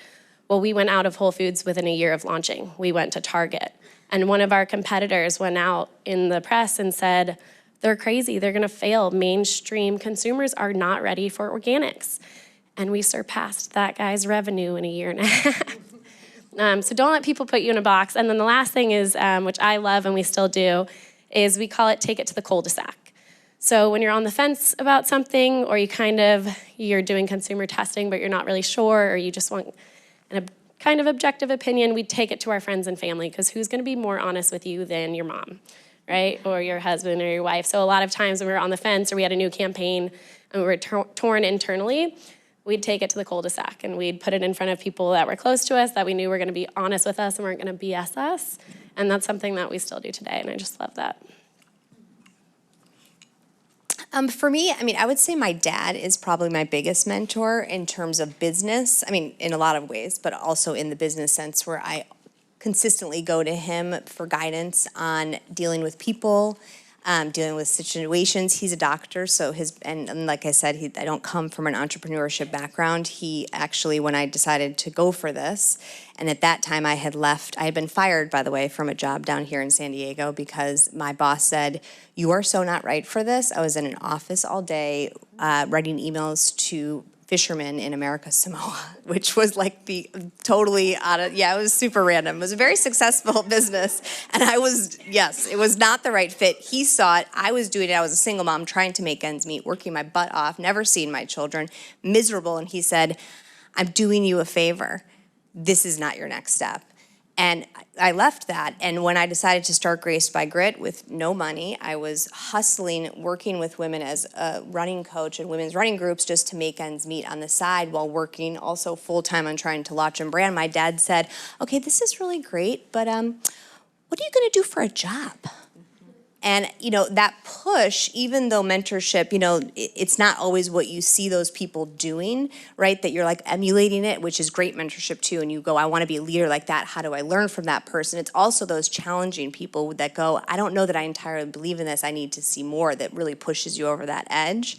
Well, we went out of Whole Foods within a year of launching. We went to Target. And one of our competitors went out in the press and said, they're crazy, they're gonna fail. Mainstream consumers are not ready for organics. And we surpassed that guy's revenue in a year and a half. So don't let people put you in a box. And then the last thing is, which I love and we still do, is we call it take it to the cul-de-sac. So when you're on the fence about something, or you're doing consumer testing, but you're not really sure, or you just want a kind of objective opinion, we take it to our friends and family, because who's gonna be more honest with you than your mom, right? Or your husband or your wife. So a lot of times when we were on the fence or we had a new campaign and we were torn internally, we'd take it to the cul-de-sac and we'd put it in front of people that were close to us, that we knew were gonna be honest with us and weren't gonna BS us. And that's something that we still do today, and I just love that. For me, I would say my dad is probably my biggest mentor in terms of business. In a lot of ways, but also in the business sense, where I consistently go to him for guidance on dealing with people, dealing with situations. He's a doctor, so and like I said, I don't come from an entrepreneurship background. He actually, when I decided to go for this, and at that time I had been fired, by the way, from a job down here in San Diego because my boss said, you are so not right for this. I was in an office all day writing emails to fishermen in America Samoa, which was like it was super random. It was a very successful business. And it was not the right fit. He saw it, I was doing it. I was a single mom trying to make ends meet, working my butt off, never seeing my children, miserable. And he said, I'm doing you a favor. This is not your next step. And I left that, and when I decided to start Graced by Grit with no money, I was hustling, working with women as a running coach and women's running groups just to make ends meet on the side while working also full-time on trying to launch and brand. My dad said, okay, this is really great, but what are you gonna do for a job? And, that push, even though mentorship, it's not always what you see those people doing, right? That you're like emulating it, which is great mentorship too. And you go, I want to be a leader like that. How do I learn from that person? It's also those challenging people that go, I don't know that I entirely believe in this. I need to see more, that really pushes you over that edge.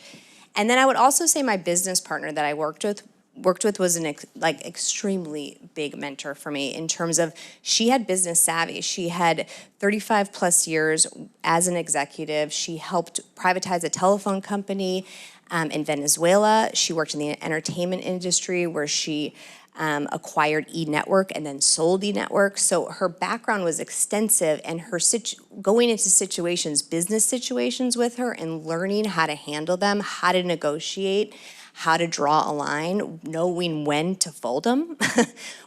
And then I would also say my business partner that I worked with was an extremely big mentor for me in terms of she had business savvy. She had 35 plus years as an executive. She helped privatize a telephone company in Venezuela. She worked in the entertainment industry where she acquired E-Network and then sold E-Network. So her background was extensive, and her going into business situations with her and learning how to handle them, how to negotiate, how to draw a line, knowing when to fold them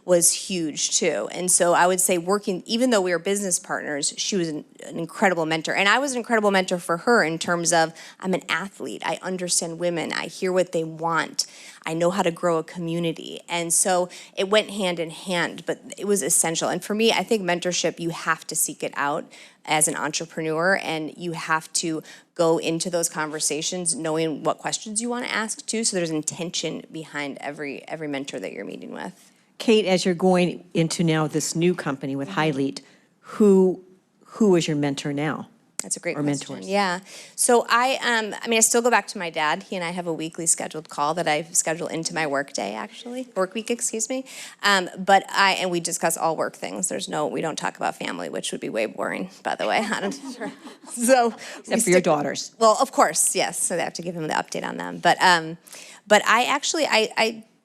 was huge too. And so I would say even though we were business partners, she was an incredible mentor. And I was an incredible mentor for her in terms of, I'm an athlete, I understand women, I hear what they want, I know how to grow a community. And so it went hand in hand, but it was essential. And for me, I think mentorship, you have to seek it out as an entrepreneur, and you have to go into those conversations knowing what questions you want to ask too, so there's intention behind every mentor that you're meeting with. Kate, as you're going into now this new company with Highlead, who is your mentor now? That's a great or question. mentors? Yeah. So I mean, I still go back to my dad. He and I have a weekly scheduled call that I schedule into my work day, actually, work week, excuse me. And we discuss all work things. We don't talk about family, which would be way boring, by the way. I don't, so Except for your daughters. Well, of course, yes. So they have to give him the update on them. But I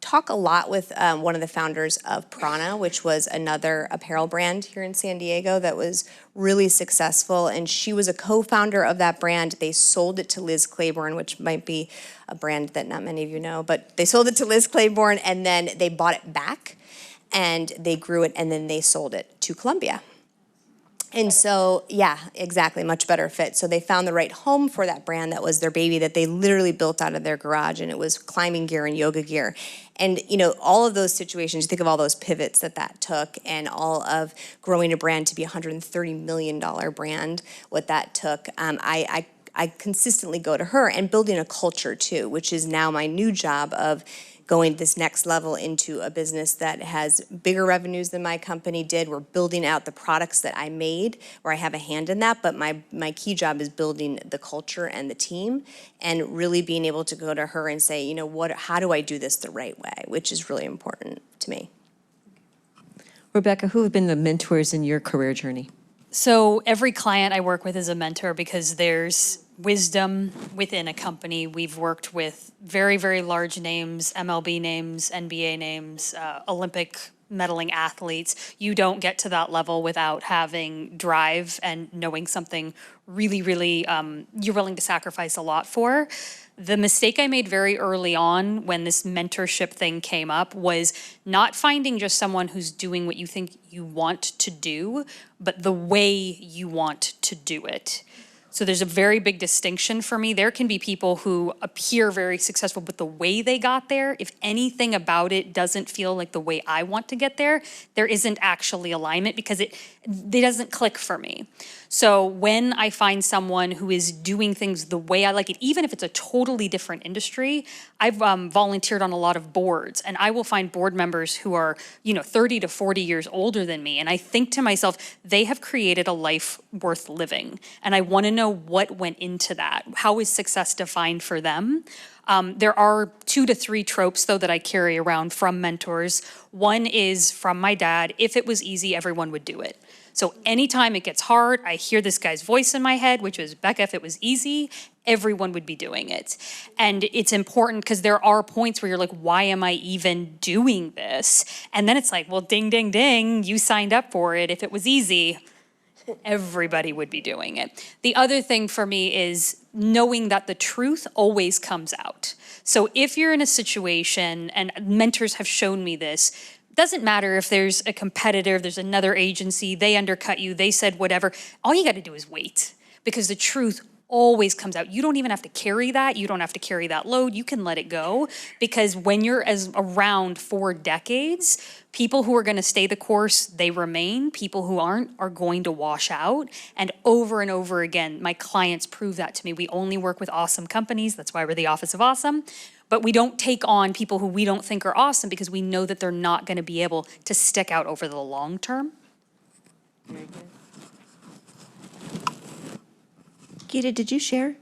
talk a lot with one of the founders of Prana, which was another apparel brand here in San Diego that was really successful. And she was a co-founder of that brand. They sold it to Liz Claiborne, which might be a brand that not many of you know, but they sold it to Liz Claiborne and then they bought it back and they grew it and then they sold it to Columbia. And so, yeah, exactly, much better fit. So they found the right home for that brand that was their baby that they literally built out of their garage, and it was climbing gear and yoga gear. And, you know, all of those situations, you think of all those pivots that took and all of growing a brand to be a $130 million brand, what that took. I consistently go to her and building a culture too, which is now my new job of going this next level into a business that has bigger revenues than my company did. We're building out the products that I made where I have a hand in that, but my key job is building the culture and the team and really being able to go to her and say, you know, how do I do this the right way, which is really important to me. Rebecca, who have been the mentors in your career journey? So every client I work with is a mentor because there's wisdom within a company. We've worked with very, very large names, MLB names, NBA names, Olympic medaling athletes. You don't get to that level without having drive and knowing something really, really you're willing to sacrifice a lot for. The mistake I made very early on when this mentorship thing came up was not finding just someone who's doing what you think you want to do, but the way you want to do it. So there's a very big distinction for me. There can be people who appear very successful, but the way they got there, if anything about it doesn't feel like the way I want to get there, there isn't actually alignment because it doesn't click for me. So when I find someone who is doing things the way I like it, even if it's a totally different industry, I've volunteered on a lot of boards, and I will find board members who are, 30 to 40 years older than me. And I think to myself, they have created a life worth living. And I want to know what went into that. How is success defined for them? There are 2 to 3 tropes, though, that I carry around from mentors. One is from my dad: if it was easy, everyone would do it. So anytime it gets hard, I hear this guy's voice in my head, which is, Becca, if it was easy, everyone would be doing it. And it's important because there are points where you're like, why am I even doing this? And then it's like, well, ding, ding, ding, you signed up for it. If it was easy, everybody would be doing it. The other thing for me is knowing that the truth always comes out. So if you're in a situation, and mentors have shown me this, doesn't matter if there's a competitor, there's another agency, they undercut you, they said whatever, all you got to do is wait, because the truth always comes out. You don't even have to carry that. You don't have to carry that load. You can let it go, because when you're around for decades, people who are going to stay the course, they remain. People who aren't are going to wash out. And over again, my clients prove that to me. We only work with awesome companies. That's why we're the Office of Awesome. But we don't take on people who we don't think are awesome because we know that they're not going to be able to stick out over the long term. Gita, did you share?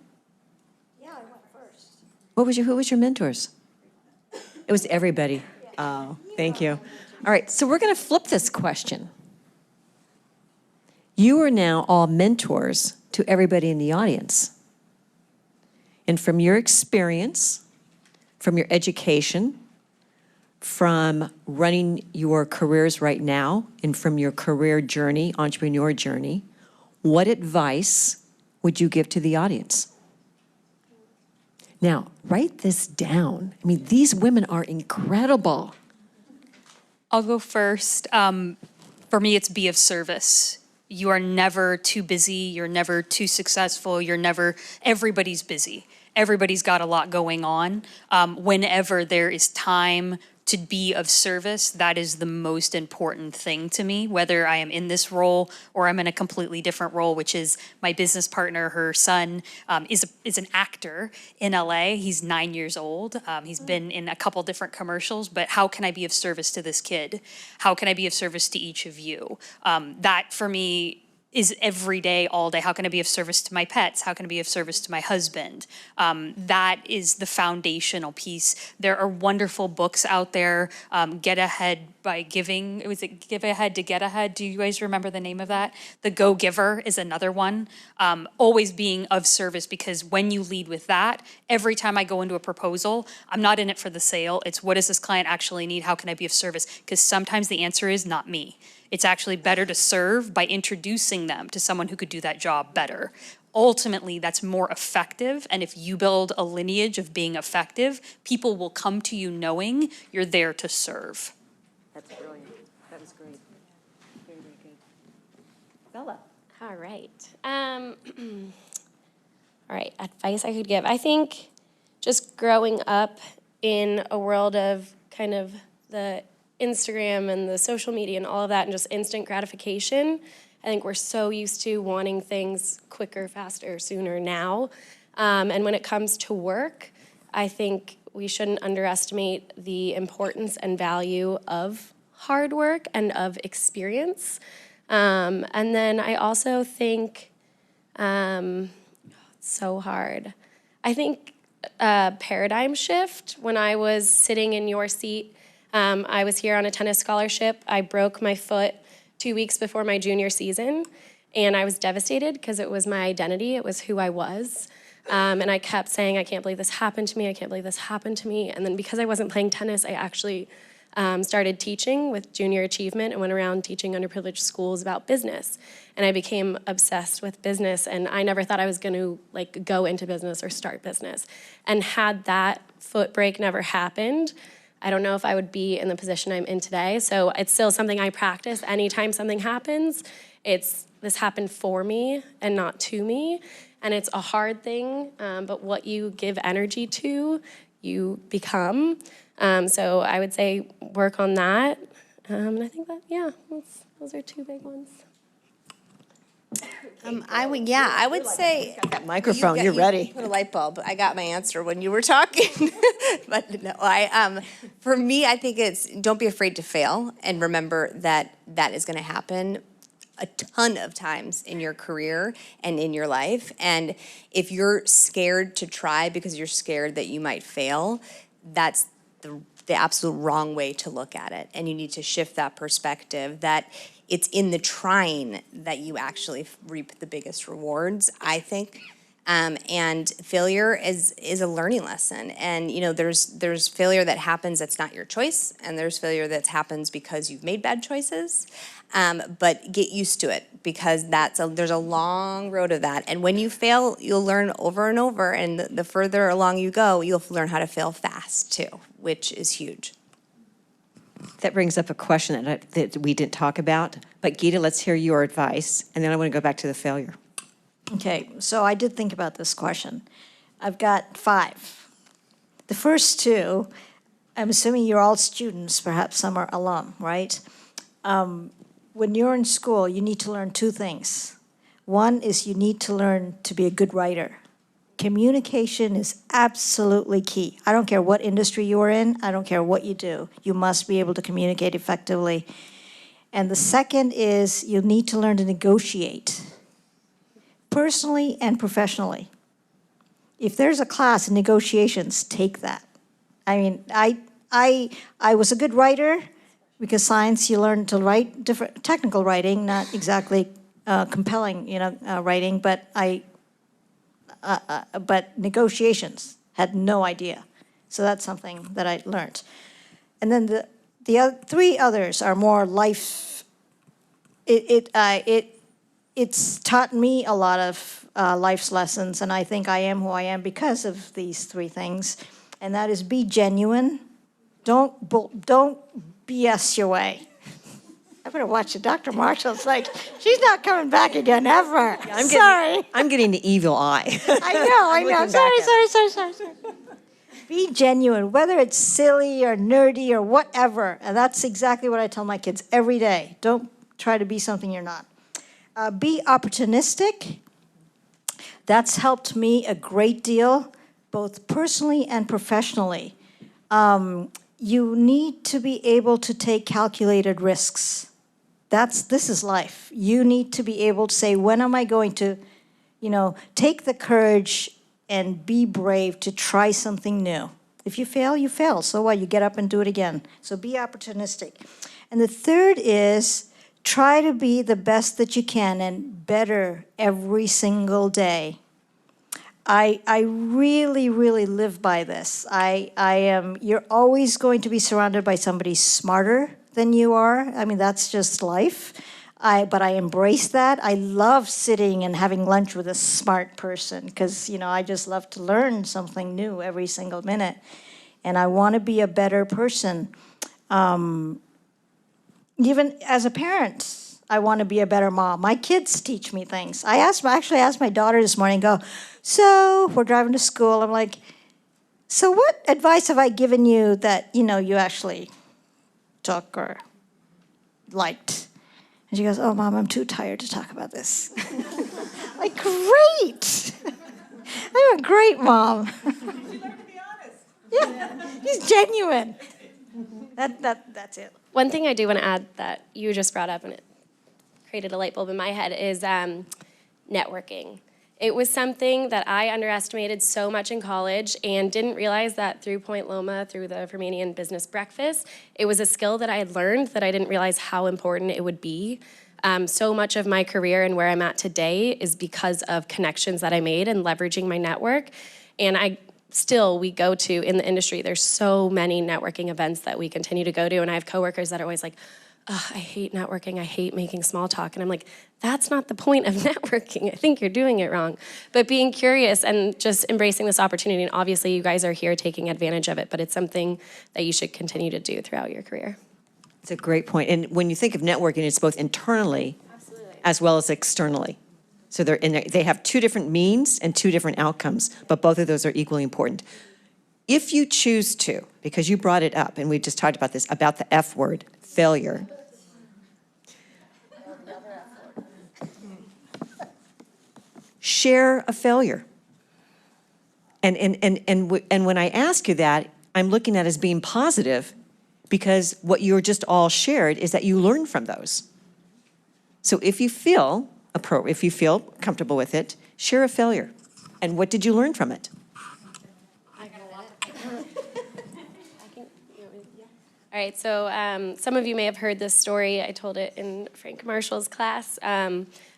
Yeah, I went first. Who was your mentors? It was everybody. Oh, thank you. All right, so we're going to flip this question. You are now all mentors to everybody in the audience. And from your experience, from your education, from running your careers right now, and from your career journey, entrepreneur journey, what advice would you give to the audience? Now, write this down. I mean, these women are incredible. I'll go first. For me, it's be of service. You are never too busy. You're never too successful. Everybody's busy. Everybody's got a lot going on. Whenever there is time to be of service, that is the most important thing to me, whether I am in this role or I'm in a completely different role, which is my business partner, her son, is an actor in LA. He's 9 years old. He's been in a couple different commercials, but how can I be of service to this kid? How can I be of service to each of you? That for me is every day, all day. How can I be of service to my pets? How can I be of service to my husband? That is the foundational piece. There are wonderful books out there. Get Ahead by Giving. Was it Give Ahead to Get Ahead? Do you guys remember the name of that? The Go Giver is another one. Always being of service, because when you lead with that, every time I go into a proposal, I'm not in it for the sale. It's what does this client actually need? How can I be of service? Because sometimes the answer is not me. It's actually better to serve by introducing them to someone who could do that job better. Ultimately, that's more effective, and if you build a lineage of being effective, people will come to you knowing you're there to serve. That's brilliant. That was great. Very, very good. Bella. All right. All right, advice I could give. I think just growing up in a world of kind of the Instagram and the social media and all of that and just instant gratification, I think we're so used to wanting things quicker, faster, sooner, now. And when it comes to work, I think we shouldn't underestimate the importance and value of hard work and of experience. And then I also think, it's so hard. I think paradigm shift. When I was sitting in your seat, I was here on a tennis scholarship. I broke my foot 2 weeks before my junior season, and I was devastated because it was my identity. It was who I was. And I kept saying, I can't believe this happened to me. I can't believe this happened to me. And then because I wasn't playing tennis, I actually started teaching with Junior Achievement and went around teaching underprivileged schools about business. And I became obsessed with business, and I never thought I was going to like go into business or start business. And had that foot break never happened, I don't know if I would be in the position I'm in today. So it's still something I practice. Anytime something happens, it's this happened for me and not to me. And it's a hard thing, but what you give energy to, you become. So I would say work on that. And I think that, yeah, those are two big ones. I would say That microphone, you're ready. You put a light bulb. I got my answer when you were talking. But no, for me, I think it's don't be afraid to fail, and remember that that is going to happen a ton of times in your career and in your life. And if you're scared to try because you're scared that you might fail, that's the absolute wrong way to look at it. And you need to shift that perspective that it's in the trying that you actually reap the biggest rewards, I think. And failure is a learning lesson. And you know, there's failure that happens that's not your choice, and there's failure that happens because you've made bad choices. But get used to it, because there's a long road of that. And when you fail, you'll learn over and over. And the further along you go, you'll learn how to fail fast too, which is huge. That brings up a question that we didn't talk about. But Geeta, let's hear your advice, and then I want to go back to the failure. Okay, so I did think about this question. I've got 5. The first 2, I'm assuming you're all students, perhaps some are alum, right? When you're in school, you need to learn 2 things. One is you need to learn to be a good writer. Communication is absolutely key. I don't care what industry you're in, I don't care what you do. You must be able to communicate effectively. And the second is you need to learn to negotiate, personally and professionally. If there's a class in negotiations, take that. I mean, I was a good writer because science, you learn to write different technical writing, not exactly compelling, writing, but negotiations, had no idea. So that's something that I learned. And then the other 3 others are more life. It's taught me a lot of life's lessons, and I think I am who I am because of these 3 things. And that is be genuine. Don't BS your way. I better watch it. Dr. Marshall's like, she's not coming back again ever. Sorry. I'm getting the evil eye. I know. Sorry. Be genuine, whether it's silly or nerdy or whatever. And that's exactly what I tell my kids every day. Don't try to be something you're not. Be opportunistic. That's helped me a great deal, both personally and professionally. You need to be able to take calculated risks. this is life. You need to be able to say, when am I going to, take the courage and be brave to try something new. If you fail, you fail. So what? You get up and do it again. So be opportunistic. And the third is try to be the best that you can and better every single day. I really, really live by this. You're always going to be surrounded by somebody smarter than you are. I mean, that's just life. But I embrace that. I love sitting and having lunch with a smart person because, I just love to learn something new every single minute. And I want to be a better person. Even as a parent, I want to be a better mom. My kids teach me things. I actually asked my daughter this morning, so we're driving to school. I'm like, so what advice have I given you that, you actually took or liked? And she goes, oh, Mom, I'm too tired to talk about this. Like, great. I'm a great mom. She learned to be honest. Yeah, she's genuine. That's it. One thing I do want to add that you just brought up, and it created a light bulb in my head, is networking. It was something that I underestimated so much in college and didn't realize that through Point Loma, through the Vermanian Business Breakfast, it was a skill that I had learned that I didn't realize how important it would be. So much of my career and where I'm at today is because of connections that I made and leveraging my network. And we go to, in the industry, there's so many networking events that we continue to go to, and I have coworkers that are always like, oh, I hate networking, I hate making small talk. And I'm like, that's not the point of networking. I think you're doing it wrong. But being curious and just embracing this opportunity, and obviously you guys are here taking advantage of it, but it's something that you should continue to do throughout your career. It's a great point. And when you think of networking, it's both internally as well as externally. So they have two different means and two different outcomes, but both of those are equally important. If you choose to, because you brought it up, and we just talked about this, about the F word, failure. Share a failure. And when I ask you that, I'm looking at it as being positive because what you're just all shared is that you learn from those. So if you feel comfortable with it, share a failure. And what did you learn from it? All right, so some of you may have heard this story. I told it in Frank Marshall's class.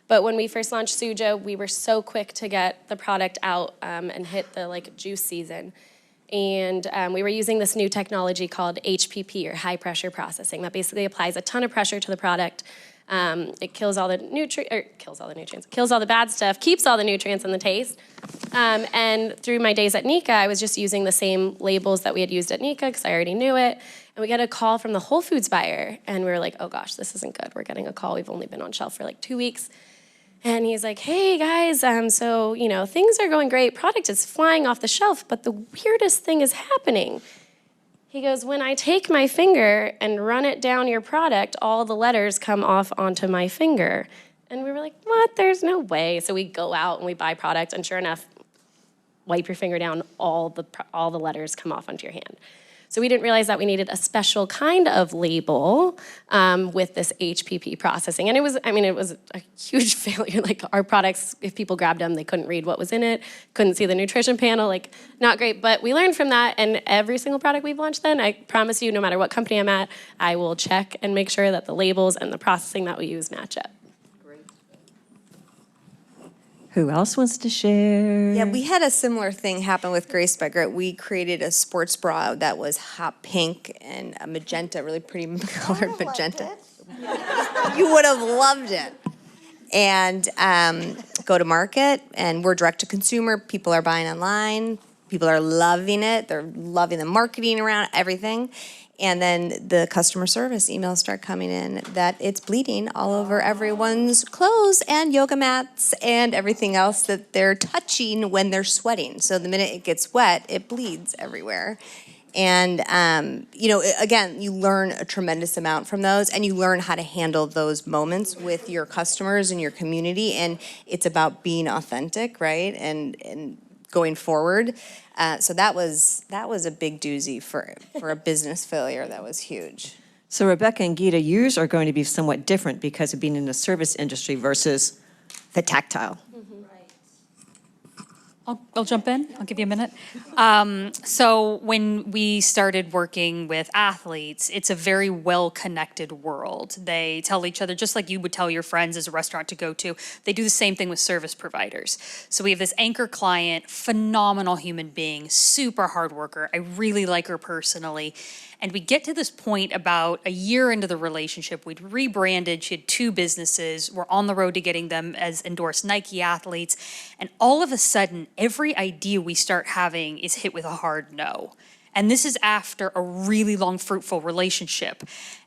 But when we first launched Suja, we were so quick to get the product out and hit the juice season. And we were using this new technology called HPP, or high pressure processing, that basically applies a ton of pressure to the product. It kills all the kills all the bad stuff, keeps all the nutrients and the taste. And through my days at Nika, I was just using the same labels that we had used at Nika because I already knew it. And we got a call from the Whole Foods buyer, and we were like, oh gosh, this isn't good. We're getting a call. We've only been on shelf for 2 weeks. And he's like, hey guys, so things are going great. Product is flying off the shelf, but the weirdest thing is happening. He goes, when I take my finger and run it down your product, all the letters come off onto my finger. And we were like, what? There's no way. So we go out and we buy product, and sure enough, wipe your finger down, all the letters come off onto your hand. So we didn't realize that we needed a special kind of label with this HPP processing. And it was a huge failure. Our products, if people grabbed them, they couldn't read what was in it, couldn't see the nutrition panel, not great. But we learned from that, and every single product we've launched then, I promise you, no matter what company I'm at, I will check and make sure that the labels and the processing that we use match up. Who else wants to share? Yeah, we had a similar thing happen with Grace by Grit. We created a sports bra that was hot pink and a magenta, really pretty colored magenta. You would have loved it. And go to market, and we're direct to consumer. People are buying online. People are loving it. They're loving the marketing around everything. And then the customer service emails start coming in that it's bleeding all over everyone's clothes and yoga mats and everything else that they're touching when they're sweating. So the minute it gets wet, it bleeds everywhere. And, again, you learn a tremendous amount from those, and you learn how to handle those moments with your customers and your community. And it's about being authentic, right? And going forward. So that was a big doozy for a business failure. That was huge. So Rebecca and Gita, yours are going to be somewhat different because of being in the service industry versus the tactile. I'll jump in. I'll give you a minute. So when we started working with athletes, it's a very well-connected world. They tell each other, just like you would tell your friends as a restaurant to go to, they do the same thing with service providers. So we have this anchor client, phenomenal human being, super hard worker. I really like her personally. And we get to this point about a year into the relationship. We'd rebranded. She had 2 businesses. We're on the road to getting them as endorsed Nike athletes. And all of a sudden, every idea we start having is hit with a hard no. And this is after a really long, fruitful relationship.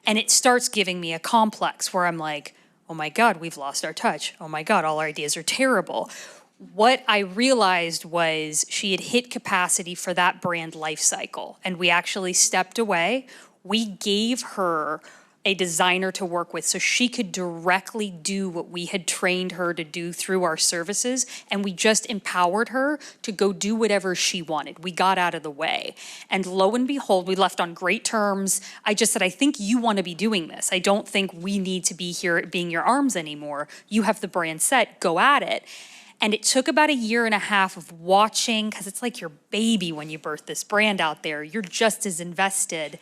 And it starts giving me a complex where I'm like, oh my God, we've lost our touch. Oh my God, all our ideas are terrible. What I realized was she had hit capacity for that brand life cycle, and we actually stepped away. We gave her a designer to work with so she could directly do what we had trained her to do through our services, and we just empowered her to go do whatever she wanted. We got out of the way. And lo and behold, we left on great terms. I just said, I think you want to be doing this. I don't think we need to be here being your arms anymore. You have the brand set, go at it. And it took about a year and a half of watching, because it's like your baby when you birth this brand out there. You're just as invested.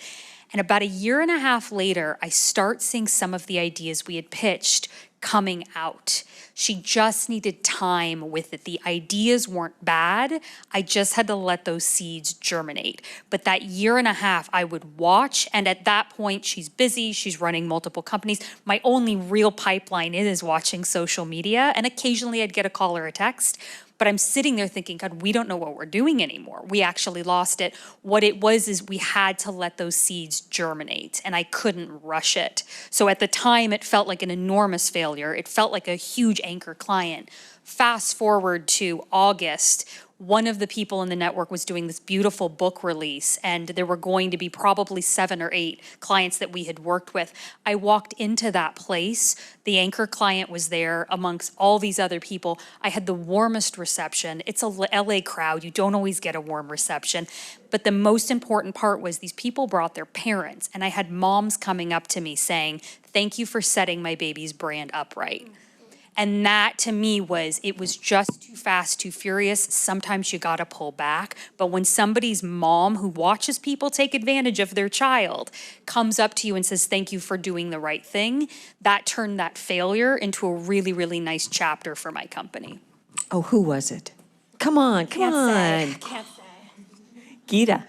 And about a year and a half later, I start seeing some of the ideas we had pitched coming out. She just needed time with it. The ideas weren't bad. I just had to let those seeds germinate. But that year and a half, I would watch. And at that point, she's busy. She's running multiple companies. My only real pipeline is watching social media. And occasionally I'd get a call or a text. But I'm sitting there thinking, God, we don't know what we're doing anymore. We actually lost it. What it was is we had to let those seeds germinate, and I couldn't rush it. So at the time, it felt like an enormous failure. It felt like a huge anchor client. Fast forward to August, one of the people in the network was doing this beautiful book release, and there were going to be probably 7 or 8 clients that we had worked with. I walked into that place. The anchor client was there amongst all these other people. I had the warmest reception. It's a LA crowd. You don't always get a warm reception. But the most important part was these people brought their parents, and I had moms coming up to me saying, thank you for setting my baby's brand upright. And that to me it was just too fast, too furious. Sometimes you gotta pull back. But when somebody's mom who watches people take advantage of their child comes up to you and says, thank you for doing the right thing, that turned that failure into a really, really nice chapter for my company. Oh, who was it? Come on, come on. Can't say. Gita,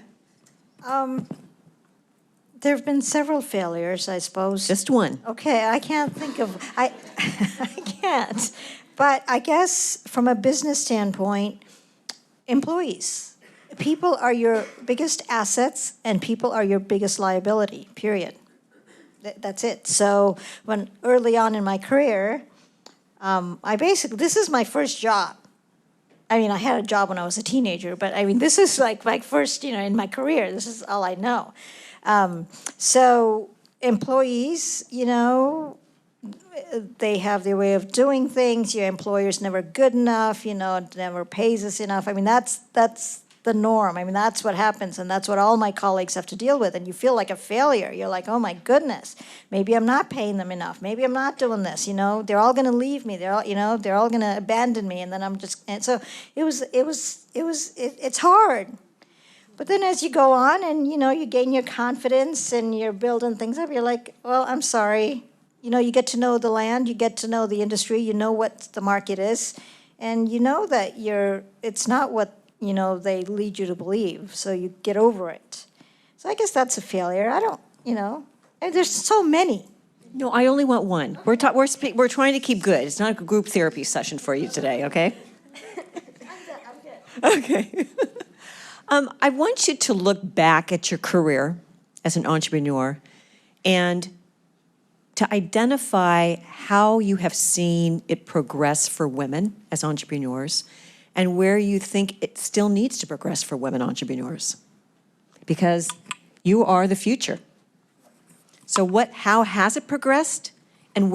There have been several failures, I suppose. just one. Okay, I can't think of, I can't. But I guess from a business standpoint, employees. People are your biggest assets and people are your biggest liability, period. That's it. So when early on in my career, this is my first job. I mean, I had a job when I was a teenager, but I mean, this is like my first, in my career, this is all I know. So employees, they have their way of doing things. Your employer's never good enough, never pays us enough. I mean, that's the norm. I mean, that's what happens, and that's what all my colleagues have to deal with. And you feel like a failure. You're like, oh my goodness, maybe I'm not paying them enough. Maybe I'm not doing this. They're all going to leave me. They're all going to abandon me. And then and so it's hard. But then as you go on and, you gain your confidence and you're building things up, you're like, well, I'm sorry. You get to know the land, you get to know the industry, you know what the market is, and you know that it's not what, they lead you to believe, so you get over it. So I guess that's a failure. I don't, and there's so many. No, I only want one. We're trying to keep good. It's not a group therapy session for you today, okay? I'm good. Okay. I want you to look back at your career as an entrepreneur and to identify how you have seen it progress for women as entrepreneurs and where you think it still needs to progress for women entrepreneurs. Because you are the future. So how has it progressed and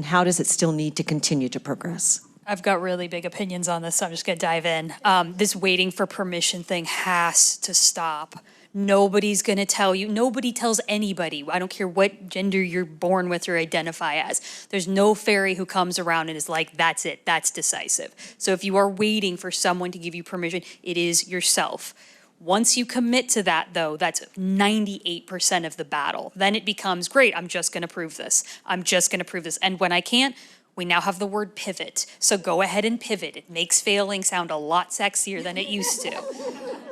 how does it still need to continue to progress? I've got really big opinions on this, so I'm just gonna dive in. This waiting for permission thing has to stop. Nobody's gonna tell you, nobody tells anybody, I don't care what gender you're born with or identify as. There's no fairy who comes around and is like, that's it, that's decisive. So if you are waiting for someone to give you permission, it is yourself. Once you commit to that, though, that's 98% of the battle. Then it becomes, great, I'm just gonna prove this. I'm just gonna prove this. And when I can't, we now have the word pivot. So go ahead and pivot. It makes failing sound a lot sexier than it used to.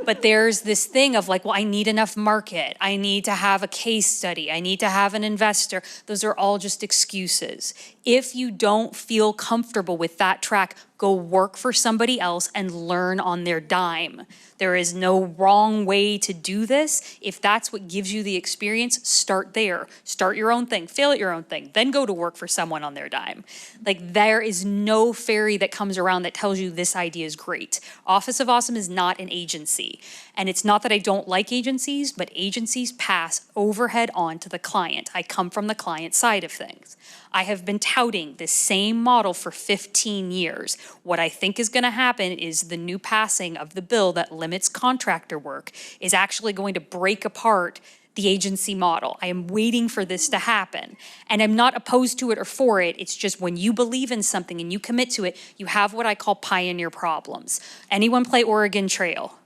But there's this thing of like, well, I need enough market. I need to have a case study. I need to have an investor. Those are all just excuses. If you don't feel comfortable with that track, go work for somebody else and learn on their dime. There is no wrong way to do this. If that's what gives you the experience, start there. Start your own thing, fail at your own thing, then go to work for someone on their dime. Like, there is no fairy that comes around that tells you this idea is great. Office of Awesome is not an agency. And it's not that I don't like agencies, but agencies pass overhead on to the client. I come from the client side of things. I have been touting this same model for 15 years. What I think is going to happen is the new passing of the bill that limits contractor work is actually going to break apart the agency model. I am waiting for this to happen. And I'm not opposed to it or for it. It's just when you believe in something and you commit to it, you have what I call pioneer problems. Anyone play Oregon Trail?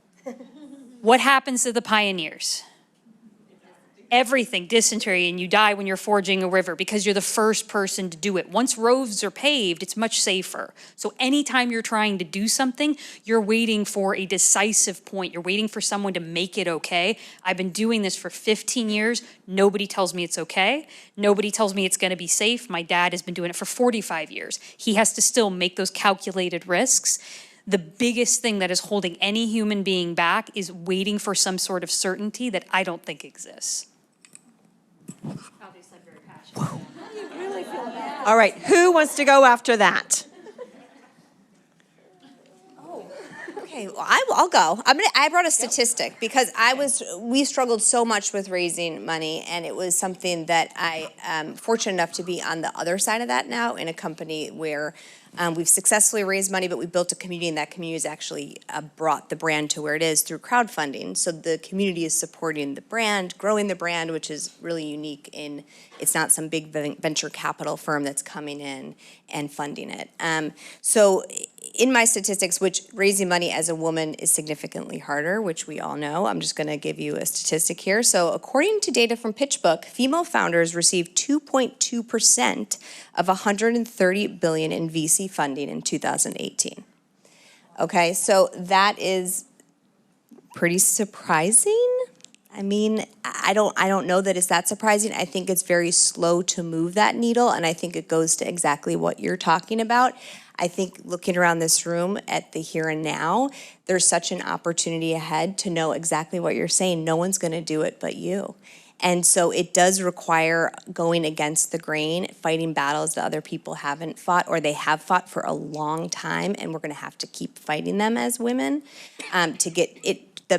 What happens to the pioneers? Everything, dysentery, and you die when you're forging a river because you're the first person to do it. Once roads are paved, it's much safer. So anytime you're trying to do something, you're waiting for a decisive point. You're waiting for someone to make it okay. I've been doing this for 15 years. Nobody tells me it's okay. Nobody tells me it's gonna be safe. My dad has been doing it for 45 years. He has to still make those calculated risks. The biggest thing that is holding any human being back is waiting for some sort of certainty that I don't think exists. Obviously, I'm very passionate. All right, who wants to go after that? Okay, well, I'll go. I brought a statistic because we struggled so much with raising money, and it was something that I am fortunate enough to be on the other side of that now in a company where we've successfully raised money, but we built a community, and that community has actually brought the brand to where it is through crowdfunding. So the community is supporting the brand, growing the brand, which is really unique in, it's not some big venture capital firm that's coming in and funding it. So in my statistics, which raising money as a woman is significantly harder, which we all know, I'm just gonna give you a statistic here. So according to data from PitchBook, female founders receive 2.2% of 130 billion in VC funding in 2018. Okay, so that is pretty surprising. I mean, I don't know that it's that surprising. I think it's very slow to move that needle, and I think it goes to exactly what you're talking about. I think looking around this room at the here and now, there's such an opportunity ahead to know exactly what you're saying. No one's gonna do it but you. And so it does require going against the grain, fighting battles that other people haven't fought, or they have fought for a long time, and we're gonna have to keep fighting them as women to get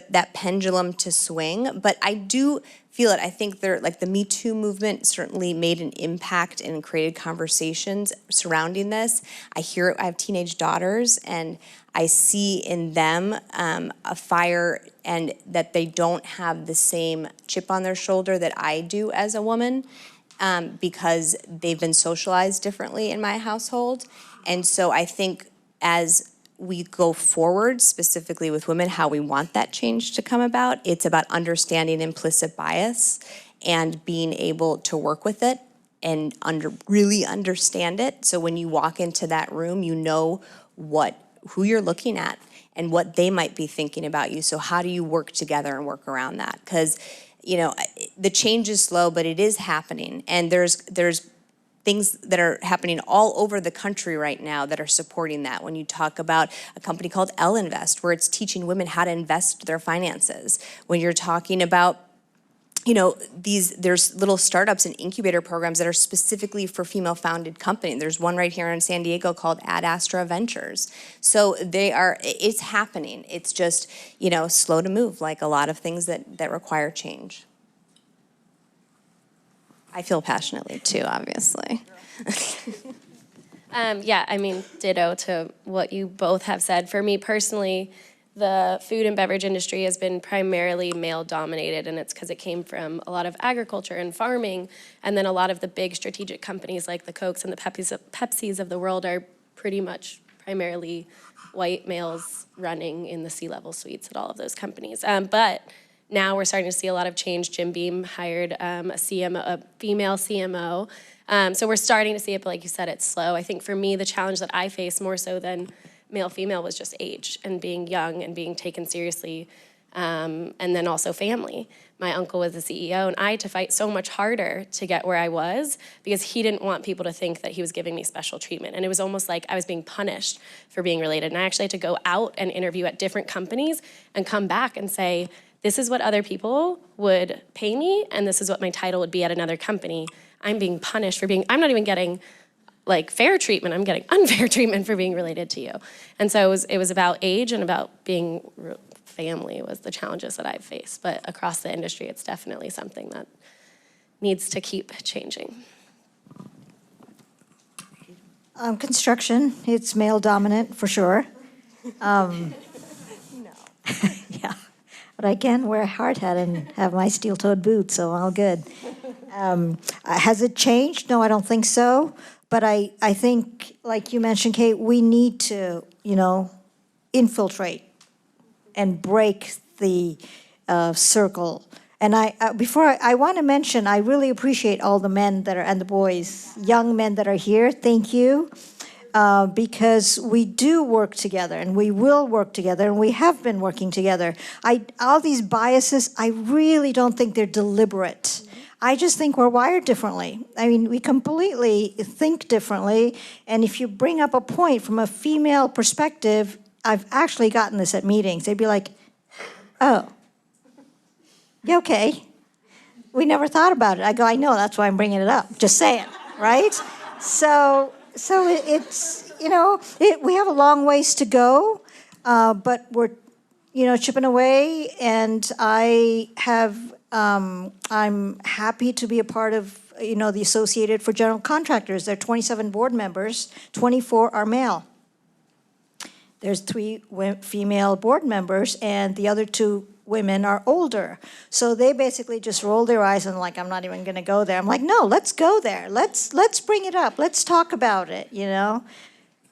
that pendulum to swing. But I do feel it. I think like the Me Too movement certainly made an impact and created conversations surrounding this. I hear it, I have teenage daughters, and I see in them a fire, and that they don't have the same chip on their shoulder that I do as a woman, because they've been socialized differently in my household. And so I think as we go forward, specifically with women, how we want that change to come about, it's about understanding implicit bias and being able to work with it and really understand it. So when you walk into that room, you know who you're looking at and what they might be thinking about you. So how do you work together and work around that? Because, you know, the change is slow, but it is happening. And there's things that are happening all over the country right now that are supporting that. When you talk about a company called L Invest, where it's teaching women how to invest their finances. When you're talking about, you know, there's little startups and incubator programs that are specifically for female-founded companies. There's one right here in San Diego called Ad Astra Ventures. So it's happening. It's just, you know, slow to move, like a lot of things that require change. I feel passionately too, obviously. Yeah, I mean, ditto to what you both have said. For me personally, the food and beverage industry has been primarily male dominated, and it's because it came from a lot of agriculture and farming, and then a lot of the big strategic companies like the Cokes and the Pepsis of the world are pretty much primarily white males running in the C-level suites at all of those companies. But now we're starting to see a lot of change. Jim Beam hired a female CMO. So we're starting to see it, but like you said, it's slow. I think for me, the challenge that I face more so than male-female was just age and being young and being taken seriously, and then also family. My uncle was the CEO, and I had to fight so much harder to get where I was because he didn't want people to think that he was giving me special treatment. And it was almost like I was being punished for being related. And I actually had to go out and interview at different companies and come back and say, this is what other people would pay me, and this is what my title would be at another company. I'm being punished for being, I'm not even getting like fair treatment, I'm getting unfair treatment for being related to you. And so it was about age and about being family was the challenges that I've faced. But across the industry, it's definitely something that needs to keep changing. Construction, it's male dominant for sure. No. Yeah, but I can wear a hard hat and have my steel-toed boots, so all good. Has it changed? No, I don't think so. But I think, like you mentioned, Kate, we need to, infiltrate and break the circle. And I want to mention, I really appreciate all the men that are, and the boys, young men that are here. Thank you. Because we do work together, and we will work together, and we have been working together. All these biases, I really don't think they're deliberate. I just think we're wired differently. I mean, we completely think differently, and if you bring up a point from a female perspective, I've actually gotten this at meetings. They'd be like, oh, yeah, okay. We never thought about it. I go, I know, that's why I'm bringing it up. Just saying, right? So it's, we have a long ways to go, but we're, chipping away, and I'm happy to be a part of, the Associated for General Contractors. There are 27 board members, 24 are male. There's 3 female board members, and the other 2 women are older. So they basically just roll their eyes and like, I'm not even going to go there. I'm like, no, let's go there. Let's bring it up. Let's talk about it,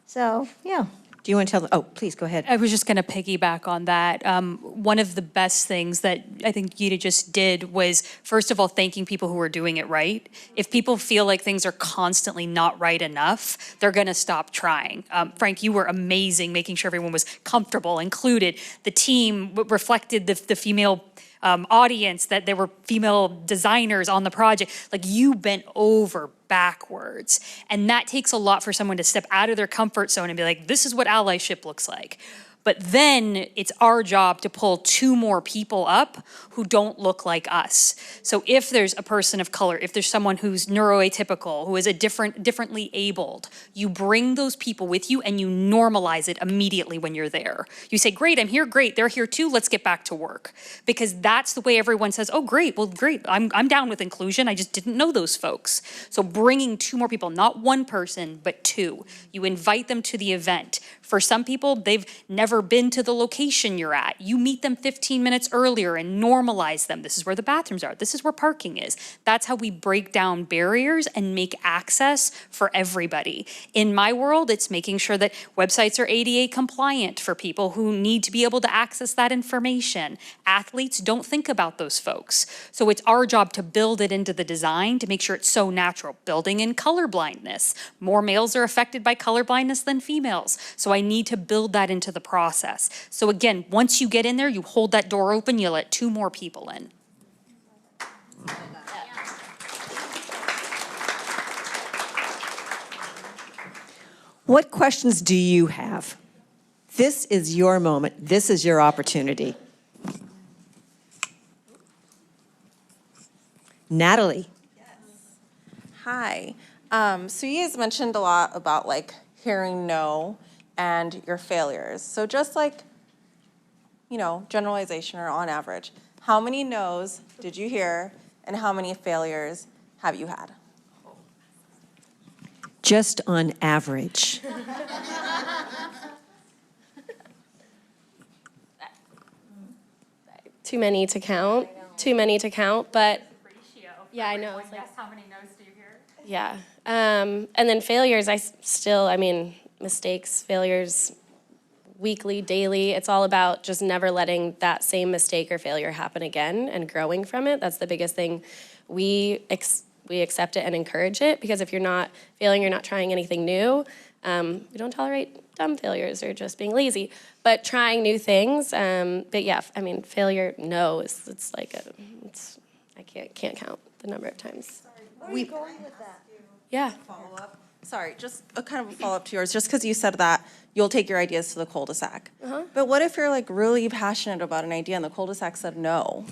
So, yeah. Do you want to tell them? Oh, please, go ahead. I was just going to piggyback on that. One of the best things that I think Gita just did was, first of all, thanking people who are doing it right. If people feel like things are constantly not right enough, they're going to stop trying. Frank, you were amazing, making sure everyone was comfortable, included. The team reflected the female audience, that there were female designers on the project. Like, you bent over backwards. And that takes a lot for someone to step out of their comfort zone and be like, this is what allyship looks like. But then it's our job to pull 2 more people up who don't look like us. So if there's a person of color, if there's someone who's neuroatypical, who is differently abled, you bring those people with you and you normalize it immediately when you're there. You say, great, I'm here, great, they're here too, let's get back to work. Because that's the way everyone says, oh, great, well, great, I'm down with inclusion, I just didn't know those folks. So bringing 2 more people, not 1 person, but 2. You invite them to the event. For some people, they've never been to the location you're at. You meet them 15 minutes earlier and normalize them. This is where the bathrooms are. This is where parking is. That's how we break down barriers and make access for everybody. In my world, it's making sure that websites are ADA compliant for people who need to be able to access that information. Athletes don't think about those folks. So it's our job to build it into the design to make sure it's so natural. Building in color blindness. More males are affected by color blindness than females. So I need to build that into the process. So again, once you get in there, you hold that door open, you let 2 more people in. What questions do you have? This is your moment. This is your opportunity. Natalie. Hi. So you guys mentioned a lot about hearing no and your failures. So just generalization or on average, how many no's did you hear and how many failures have you had? Just on average. too many to count. Too many to count, but yeah, I know. It's like, Yes, how many no's do you hear? yeah. And then failures, I mean, mistakes, failures, weekly, daily. It's all about just never letting that same mistake or failure happen again and growing from it. That's the biggest thing. We accept it and encourage it, because if you're not failing, you're not trying anything new. We don't tolerate dumb failures or just being lazy, but trying new things. But yeah, I mean, failure, no, it's like I can't count the number of times. Where are you going with that? Yeah. Follow-up. Sorry, just a kind of a follow-up to yours, just because you said that you'll take your ideas to the cul-de-sac. But what if you're like really passionate about an idea and the cul-de-sac said no?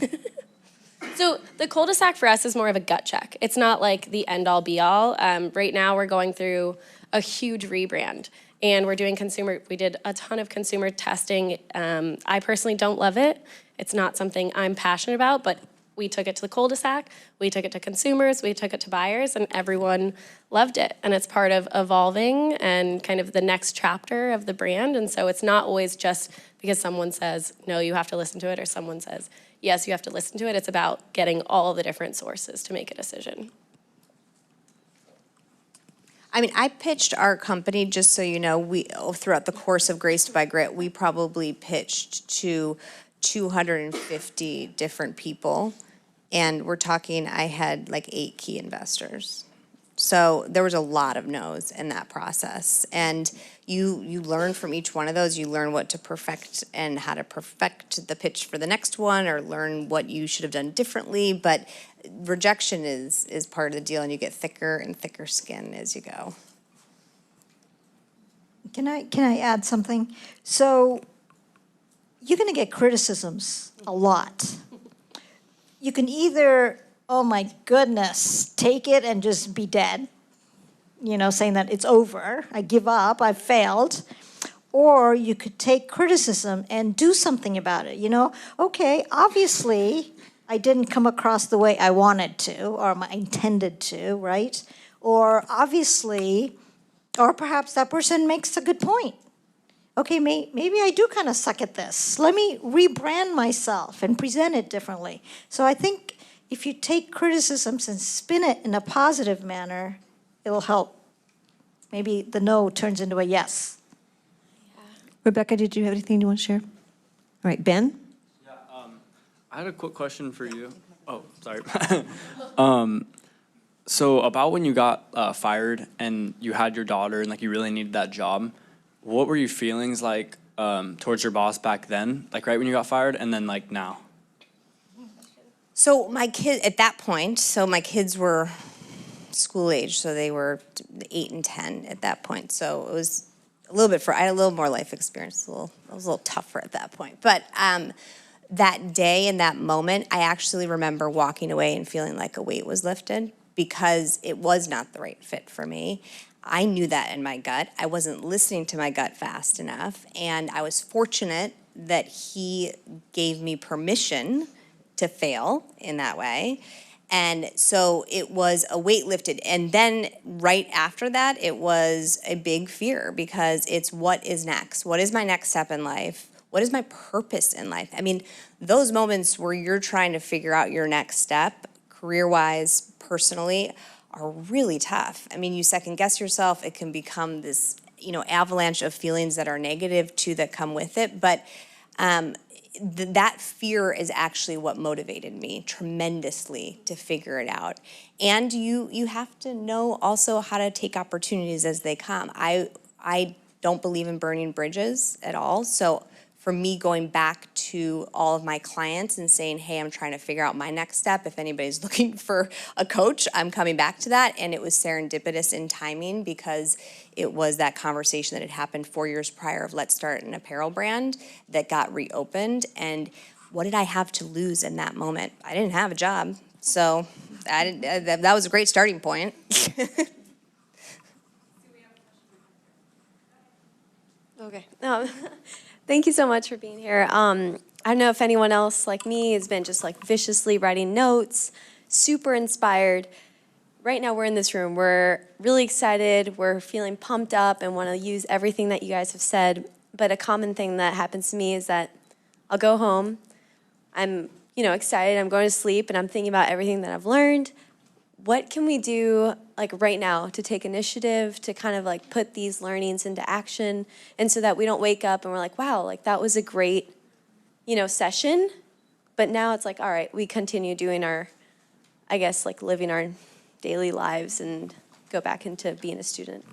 So the cul-de-sac for us is more of a gut check. It's not like the end-all be-all. Right now we're going through a huge rebrand, and we did a ton of consumer testing. I personally don't love it. It's not something I'm passionate about, but we took it to the cul-de-sac, we took it to consumers, we took it to buyers, and everyone loved it. And it's part of evolving and kind of the next chapter of the brand. And so it's not always just because someone says, no, you have to listen to it, or someone says, yes, you have to listen to it. It's about getting all the different sources to make a decision. I mean, I pitched our company, just so you know, throughout the course of Graced by Grit, we probably pitched to 250 different people. And we're talking, I had like 8 key investors. So there was a lot of no's in that process. And you learn from each one of those. You learn what to perfect and how to perfect the pitch for the next one, or learn what you should have done differently. But rejection is part of the deal, and you get thicker and thicker skin as you go. Can I add something? So you're going to get criticisms a lot. You can either, oh my goodness, take it and just be dead, saying that it's over, I give up, I've failed. Or you could take criticism and do something about it. Okay, obviously I didn't come across the way I wanted to, or I intended to, right? Or obviously, or perhaps that person makes a good point. Okay, maybe I do kind of suck at this. Let me rebrand myself and present it differently. So I think if you take criticisms and spin it in a positive manner, it'll help. Maybe the no turns into a yes. Rebecca, did you have anything you want to share? All right, Ben? Yeah, I had a quick question for you. Oh, sorry. So about when you got fired and you had your daughter and like you really needed that job, what were your feelings like towards your boss back then, like right when you got fired, and then like now? So my kids were school age, so they were 8 and 10 at that point. So it was I had a little more life experience. It was a little tougher at that point. But that day and that moment, I actually remember walking away and feeling like a weight was lifted, because it was not the right fit for me. I knew that in my gut. I wasn't listening to my gut fast enough, and I was fortunate that he gave me permission to fail in that way. And so it was a weight lifted. And then right after that, it was a big fear, because it's what is next? What is my next step in life? What is my purpose in life? I mean, those moments where you're trying to figure out your next step, career-wise, personally, are really tough. I mean, you second guess yourself. It can become this, avalanche of feelings that are negative too that come with it. But that fear is actually what motivated me tremendously to figure it out. And you have to know also how to take opportunities as they come. I don't believe in burning bridges at all. So for me, going back to all of my clients and saying, hey, I'm trying to figure out my next step. If anybody's looking for a coach, I'm coming back to that. And it was serendipitous in timing, because it was that conversation that had happened 4 years prior of let's start an apparel brand that got reopened. And what did I have to lose in that moment? I didn't have a job. So that was a great starting point. Okay. Thank you so much for being here. I don't know if anyone else like me has been just like viciously writing notes, super inspired. Right now we're in this room. We're really excited. We're feeling pumped up and want to use everything that you guys have said. But a common thing that happens to me is that I'll go home, I'm, excited, I'm going to sleep, and I'm thinking about everything that I've learned. What can we do like right now to take initiative to kind of like put these learnings into action, and so that we don't wake up and we're like, wow, like that was a great, session, but now it's like, all right, we continue doing our, I guess, like living our daily lives and go back into being a student.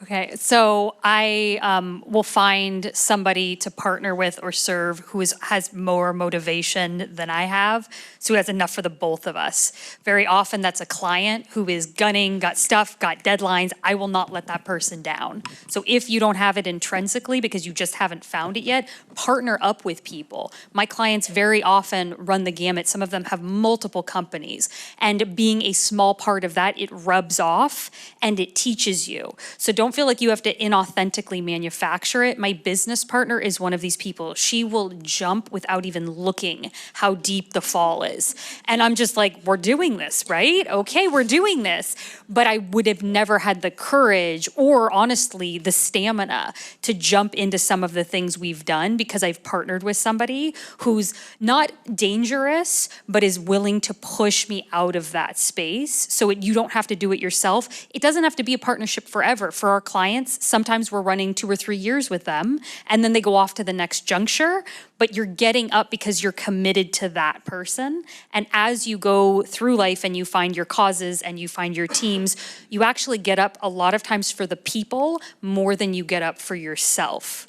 Okay, so I will find somebody to partner with or serve who has more motivation than I have, so who has enough for the both of us. Very often that's a client who is gunning, got stuff, got deadlines. I will not let that person down. So if you don't have it intrinsically because you just haven't found it yet, partner up with people. My clients very often run the gamut. Some of them have multiple companies, and being a small part of that, it rubs off and it teaches you. So don't feel like you have to inauthentically manufacture it. My business partner is one of these people. She will jump without even looking how deep the fall is. And I'm just like, we're doing this, right? Okay, we're doing this. But I would have never had the courage or honestly the stamina to jump into some of the things we've done because I've partnered with somebody who's not dangerous, but is willing to push me out of that space so you don't have to do it yourself. It doesn't have to be a partnership forever. For our clients, sometimes we're running 2 or 3 years with them, and then they go off to the next juncture, but you're getting up because you're committed to that person. And as you go through life and you find your causes and you find your teams, you actually get up a lot of times for the people more than you get up for yourself.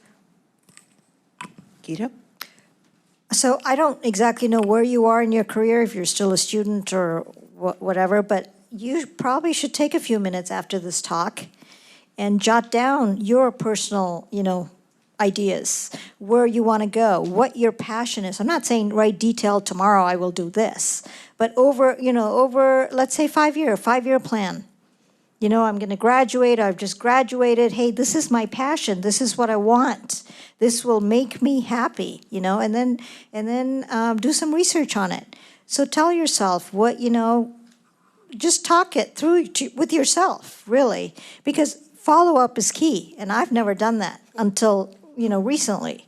Gita? So I don't exactly know where you are in your career, if you're still a student or whatever, but you probably should take a few minutes after this talk and jot down your personal, ideas, where you want to go, what your passion is. I'm not saying write detailed, tomorrow I will do this, but over, let's say 5-year plan. I'm going to graduate, I've just graduated, hey, this is my passion, this is what I want. This will make me happy, and then do some research on it. So tell yourself what, just talk it through with yourself, really, because follow-up is key, and I've never done that until, recently.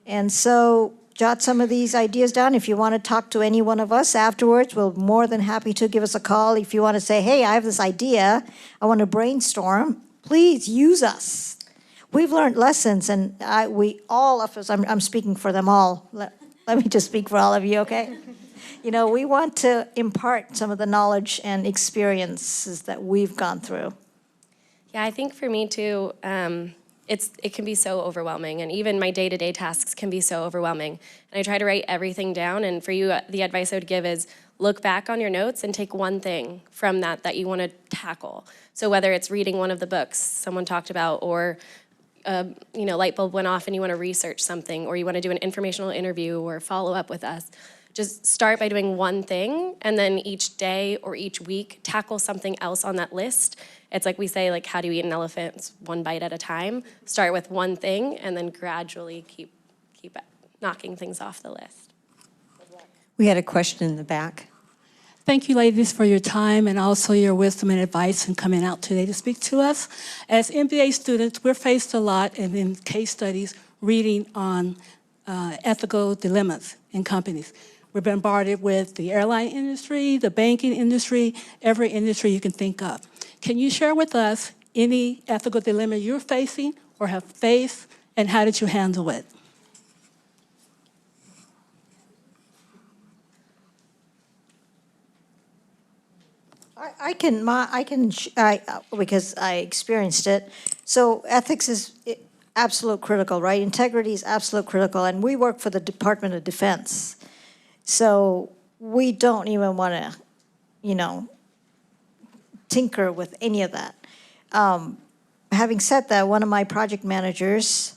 And so jot some of these ideas down. If you want to talk to any one of us afterwards, we're more than happy to. Give us a call. If you want to say, hey, I have this idea, I want to brainstorm, please use us. We've learned lessons, and all of us, I'm speaking for them all. Let me just speak for all of you, okay? We want to impart some of the knowledge and experiences that we've gone through. Yeah, I think for me too, it can be so overwhelming, and even my day-to-day tasks can be so overwhelming. And I try to write everything down, and for you, the advice I would give is look back on your notes and take one thing from that you want to tackle. So whether it's reading one of the books someone talked about, or light bulb went off and you want to research something, or you want to do an informational interview or follow up with us, just start by doing one thing, and then each day or each week, tackle something else on that list. It's like we say, like, how do you eat an elephant? It's one bite at a time. Start with one thing, and then gradually keep knocking things off the list. We had a question in the back. Thank you, ladies, for your time and also your wisdom and advice and coming out today to speak to us. As MBA students, we're faced a lot, and in case studies, reading on ethical dilemmas in companies. We're bombarded with the airline industry, the banking industry, every industry you can think of. Can you share with us any ethical dilemma you're facing or have faced, and how did you handle it? Because I experienced it. So ethics is absolute critical, right? Integrity is absolute critical, and we work for the Department of Defense. So we don't even want to, tinker with any of that. Having said that, one of my project managers,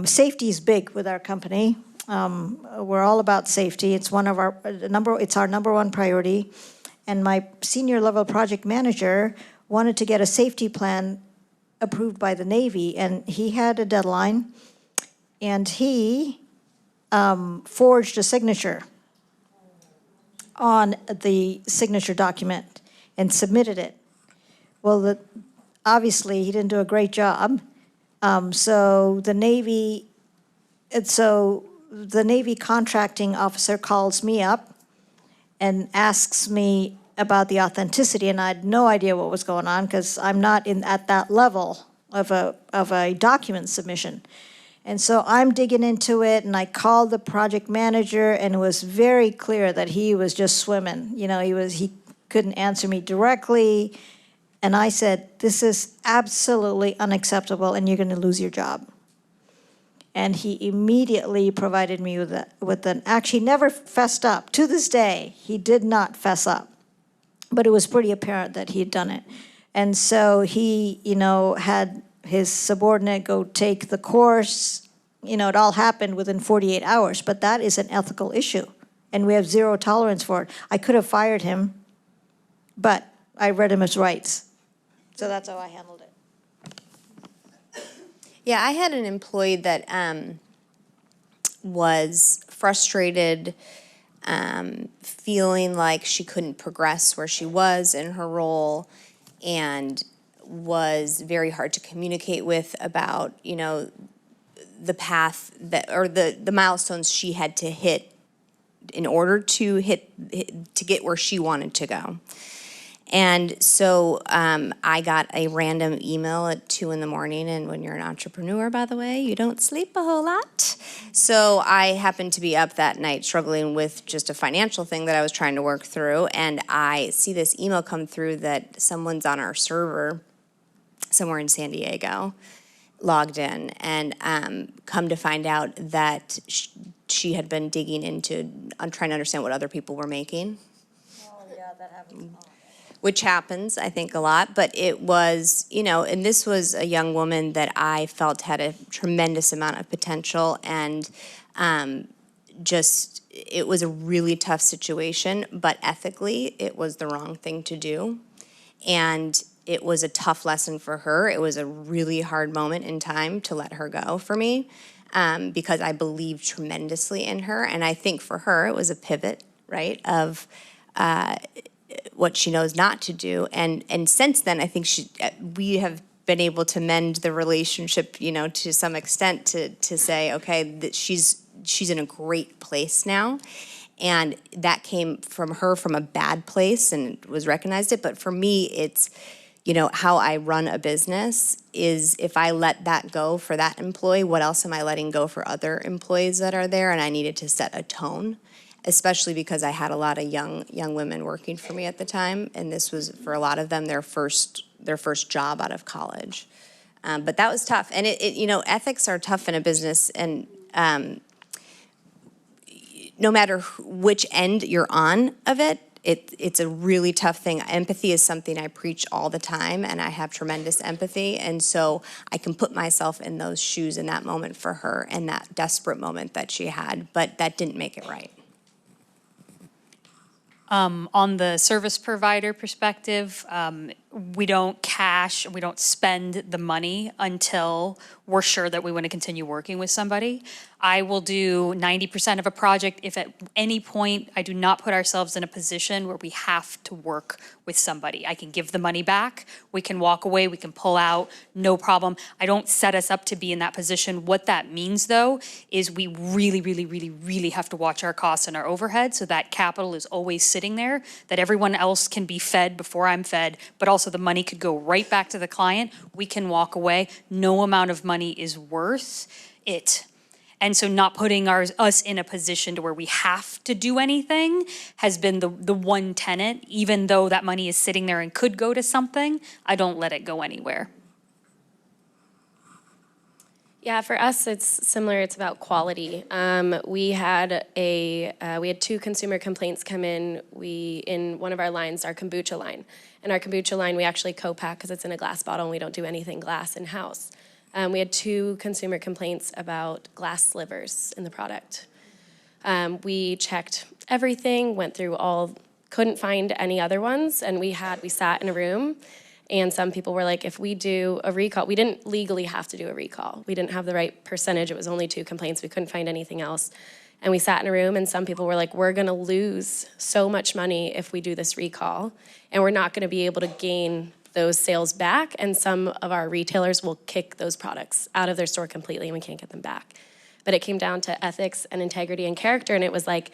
safety is big with our company. We're all about safety. It's it's our number one priority. And my senior level project manager wanted to get a safety plan approved by the Navy, and he had a deadline, and he forged a signature on the signature document and submitted it. Well, obviously he didn't do a great job. So the Navy contracting officer calls me up and asks me about the authenticity, and I had no idea what was going on because I'm not at that level of a document submission. And so I'm digging into it, and I called the project manager, and it was very clear that he was just swimming. You know, he couldn't answer me directly, and I said, "This is absolutely unacceptable, and you're going to lose your job." And he immediately provided me with an, actually never fessed up. To this day, he did not fess up. But it was pretty apparent that he had done it. And so he, had his subordinate go take the course. It all happened within 48 hours. But that is an ethical issue. And we have zero tolerance for it. I could have fired him, but I read him his rights. So that's how I handled it. Yeah, I had an employee that was frustrated, feeling like she couldn't progress where she was in her role, and was very hard to communicate with about, the path that, or the milestones she had to hit in order to to get where she wanted to go. And so I got a random email at 2 a.m, and when you're an entrepreneur, by the way, you don't sleep a whole lot. So I happened to be up that night struggling with just a financial thing that I was trying to work through, and I see this email come through that someone's on our server somewhere in San Diego, logged in, and come to find out that she had been digging into, trying to understand what other people were making. Oh, yeah, that happens. Which happens, I think, a lot, but it was, and this was a young woman that I felt had a tremendous amount of potential, and it was a really tough situation, but ethically, it was the wrong thing to do. And it was a tough lesson for her. It was a really hard moment in time to let her go for me, because I believed tremendously in her, and I think for her, it was a pivot, right, of what she knows not to do, and since then, I think we have been able to mend the relationship, to some extent, to say, okay, that she's in a great place now, and that came from her from a bad place and was recognized it. But for me, it's how I run a business is if I let that go for that employee, what else am I letting go for other employees that are there? And I needed to set a tone, especially because I had a lot of young women working for me at the time, and this was, for a lot of them, their first job out of college. But that was tough, and ethics are tough in a business, and no matter which end you're on of it, it's a really tough thing. Empathy is something I preach all the time, and I have tremendous empathy, and so I can put myself in those shoes in that moment for her, and that desperate moment that she had, but that didn't make it right. On the service provider perspective, we don't spend the money until we're sure that we want to continue working with somebody. I will do 90% of a project if at any point I do not put ourselves in a position where we have to work with somebody. I can give the money back, we can walk away, we can pull out, no problem. I don't set us up to be in that position. What that means, though, is we really, really, really, really have to watch our costs and our overhead, so that capital is always sitting there, that everyone else can be fed before I'm fed, but also the money could go right back to the client. We can walk away. No amount of money is worth it. And so not putting us in a position to where we have to do anything has been the one tenet. Even though that money is sitting there and could go to something, I don't let it go anywhere. Yeah, for us, it's similar. It's about quality. We had 2 consumer complaints come in. In one of our lines, our kombucha line. And our kombucha line, we actually co-pack because it's in a glass bottle and we don't do anything glass in-house. We had 2 consumer complaints about glass slivers in the product. We checked everything, went through couldn't find any other ones, and we sat in a room, and some people were like, if we do a recall, we didn't legally have to do a recall. We didn't have the right percentage. It was only 2 complaints. We couldn't find anything else. And we sat in a room, and some people were like, we're gonna lose so much money if we do this recall, and we're not gonna be able to gain those sales back, and some of our retailers will kick those products out of their store completely and we can't get them back. But it came down to ethics and integrity and character, and it was like,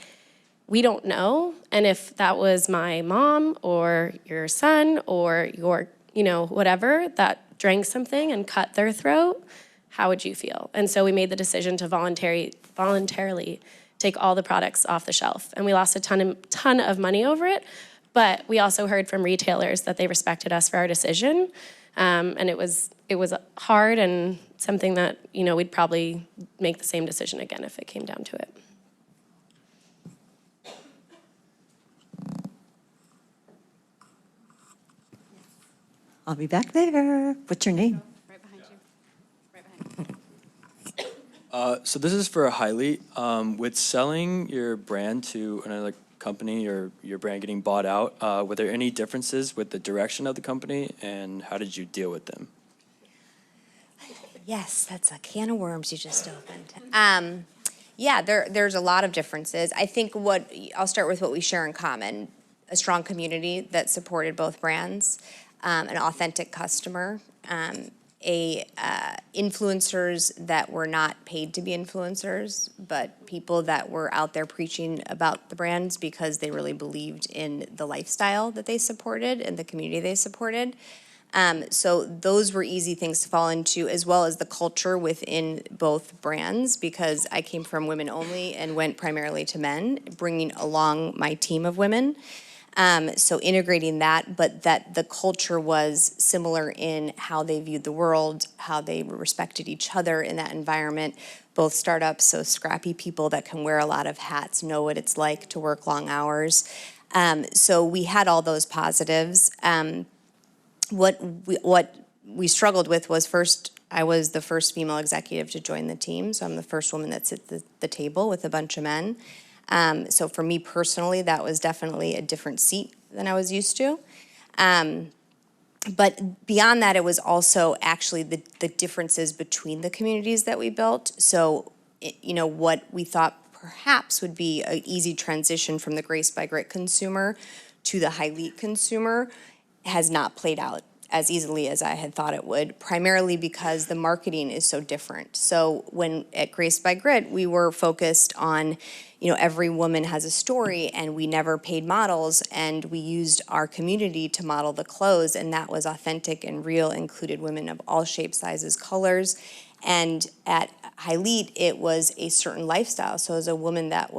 we don't know, and if that was my mom or your son or your, whatever, that drank something and cut their throat, how would you feel? And so we made the decision to voluntarily take all the products off the shelf. And we lost a ton of money over it, but we also heard from retailers that they respected us for our decision. And it was hard and something that, we'd probably make the same decision again if it came down to it. I'll be back there. What's your name? Right behind you. Right behind you. So this is for Hailey. With selling your brand to another company or your brand getting bought out, were there any differences with the direction of the company, and how did you deal with them? Yes, that's a can of worms you just opened. Yeah, there's a lot of differences. I think I'll start with what we share in common: a strong community that supported both brands, an authentic customer, influencers that were not paid to be influencers, but people that were out there preaching about the brands because they really believed in the lifestyle that they supported and the community they supported. So those were easy things to fall into, as well as the culture within both brands, because I came from women only and went primarily to men, bringing along my team of women. So integrating that, but that the culture was similar in how they viewed the world, how they respected each other in that environment. Both startups, so scrappy people that can wear a lot of hats, know what it's like to work long hours. So we had all those positives. What we struggled with was, first, I was the first female executive to join the team, so I'm the first woman that sits at the table with a bunch of men. So for me personally, that was definitely a different seat than I was used to. But beyond that, it was also actually the differences between the communities that we built. So, what we thought perhaps would be an easy transition from the Grace by Grit consumer to the Hailey consumer has not played out as easily as I had thought it would, primarily because the marketing is so different. So when at Grace by Grit, we were focused on, every woman has a story, and we never paid models, and we used our community to model the clothes, and that was authentic and real, included women of all shapes, sizes, colors. And at Hailey, it was a certain lifestyle. So as a woman that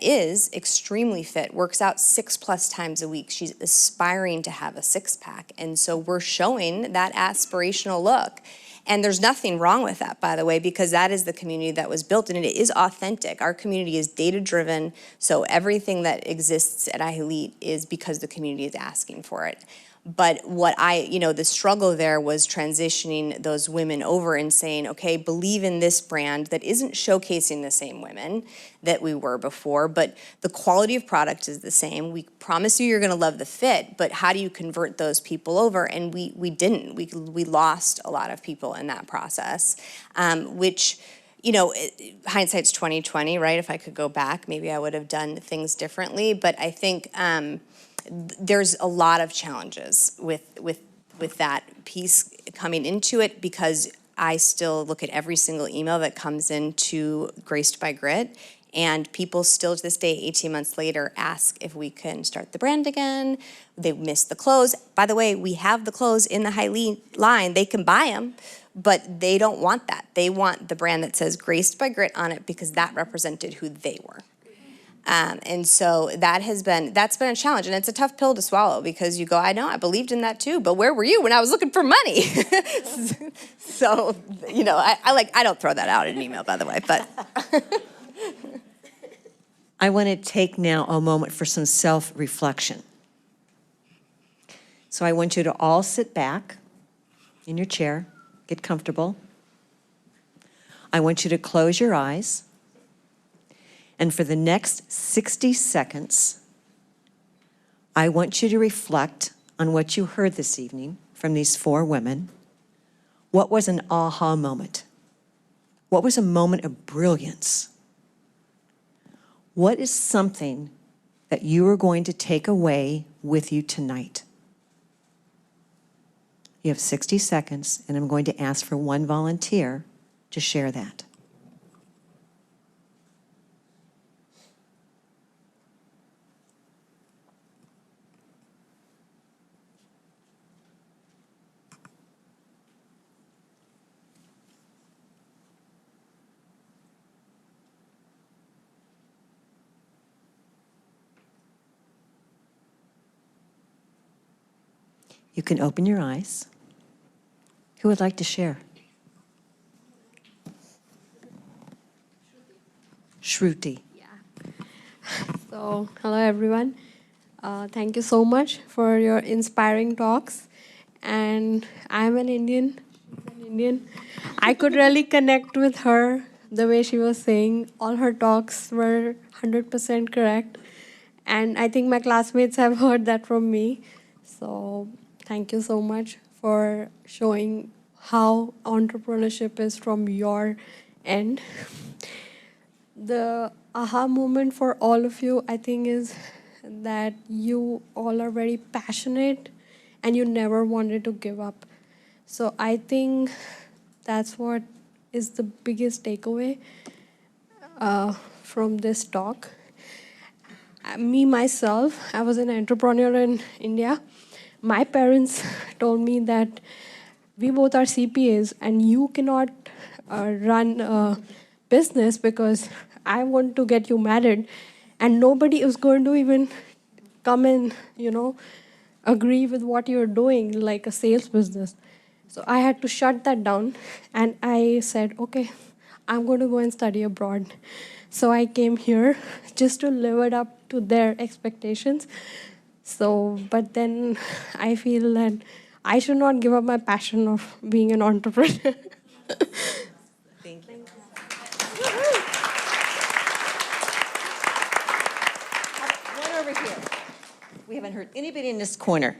is extremely fit, works out 6+ times a week, she's aspiring to have a 6-pack. And so we're showing that aspirational look. And there's nothing wrong with that, by the way, because that is the community that was built, and it is authentic. Our community is data-driven, so everything that exists at Hailey is because the community is asking for it. But the struggle there was transitioning those women over and saying, okay, believe in this brand that isn't showcasing the same women that we were before, but the quality of product is the same. We promise you're going to love the fit, but how do you convert those people over? And we didn't. We lost a lot of people in that process, which, hindsight's 20/20, right? If I could go back, maybe I would have done things differently. But I think there's a lot of challenges with that piece coming into it, because I still look at every single email that comes into Graced by Grit, and people still to this day, 18 months later, ask if we can start the brand again. They miss the clothes. By the way, we have the clothes in the Hailey line. They can buy them, but they don't want that. They want the brand that says Graced by Grit on it, because that represented who they were. And so that's been a challenge, and it's a tough pill to swallow, because you go, I know, I believed in that too, but where were you when I was looking for money? So, I don't throw that out in an email, by the way, but. I want to take now a moment for some self-reflection. So I want you to all sit back in your chair, get comfortable. I want you to close your eyes. And for the next 60 seconds, I want you to reflect on what you heard this evening from these 4 women. What was an aha moment? What was a moment of brilliance? What is something that you are going to take away with you tonight? You have 60 seconds, and I'm going to ask for one volunteer to share that. You can open your eyes. Who would like to share? Shruti. So, hello everyone. Thank you so much for your inspiring talks. And I'm an Indian. I could really connect with her the way she was saying. All her talks were 100% correct. And I think my classmates have heard that from me. So, thank you so much for showing how entrepreneurship is from your end. The aha moment for all of you, I think, is that you all are very passionate and you never wanted to give up. So I think that's what is the biggest takeaway from this talk. Me, myself, I was an entrepreneur in India. My parents told me that we both are CPAs and you cannot run a business because I want to get you married and nobody is going to even come and, agree with what you're doing, like a sales business. So I had to shut that down and I said, okay, I'm going to go and study abroad. So I came here just to live it up to their expectations. So, but then I feel that I should not give up my passion of being an entrepreneur. Thank you. One over here. We haven't heard anybody in this corner.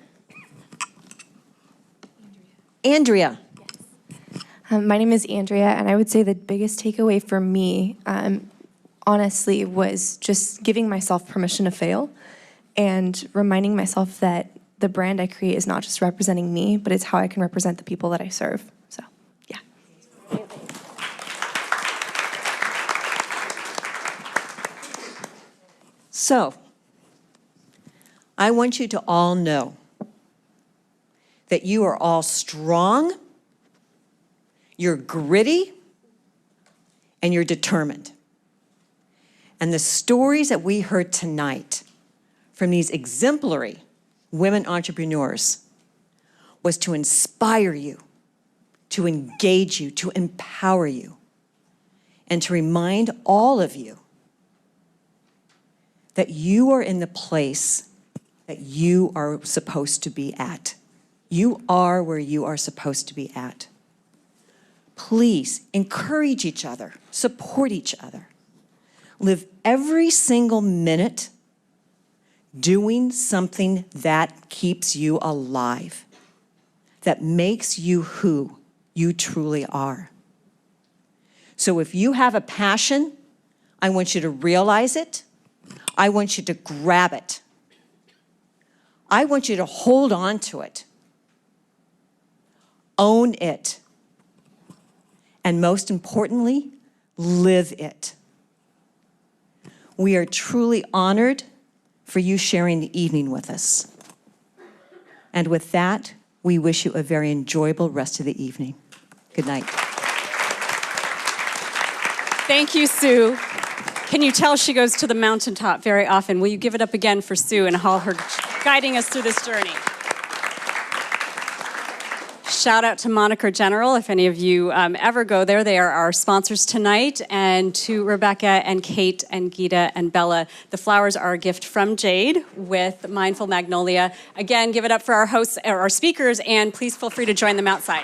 Andrea. My name is Andrea, and I would say the biggest takeaway for me, honestly, was just giving myself permission to fail and reminding myself that the brand I create is not just representing me, but it's how I can represent the people that I serve. So, yeah. So, I want you to all know that you are all strong, you're gritty, and you're determined. And the stories that we heard tonight from these exemplary women entrepreneurs was to inspire you, to engage you, to empower you, and to remind all of you that you are in the place that you are supposed to be at. You are where you are supposed to be at. Please encourage each other, support each other. Live every single minute doing something that keeps you alive, that makes you who you truly are. So if you have a passion, I want you to realize it. I want you to grab it. I want you to hold on to it. Own it. And most importantly, live it. We are truly honored for you sharing the evening with us. And with that, we wish you a very enjoyable rest of the evening. Good night. Thank you, Sue. Can you tell she goes to the mountaintop very often? Will you give it up again for Sue and all her guiding us through this journey? Shout out to Moniker General, if any of you ever go there. They are our sponsors tonight. And to Rebecca and Kate and Gita and Bella, the flowers are a gift from Jade with Mindful Magnolia. Again, give it up for our hosts, or our speakers, and please feel free to join them outside.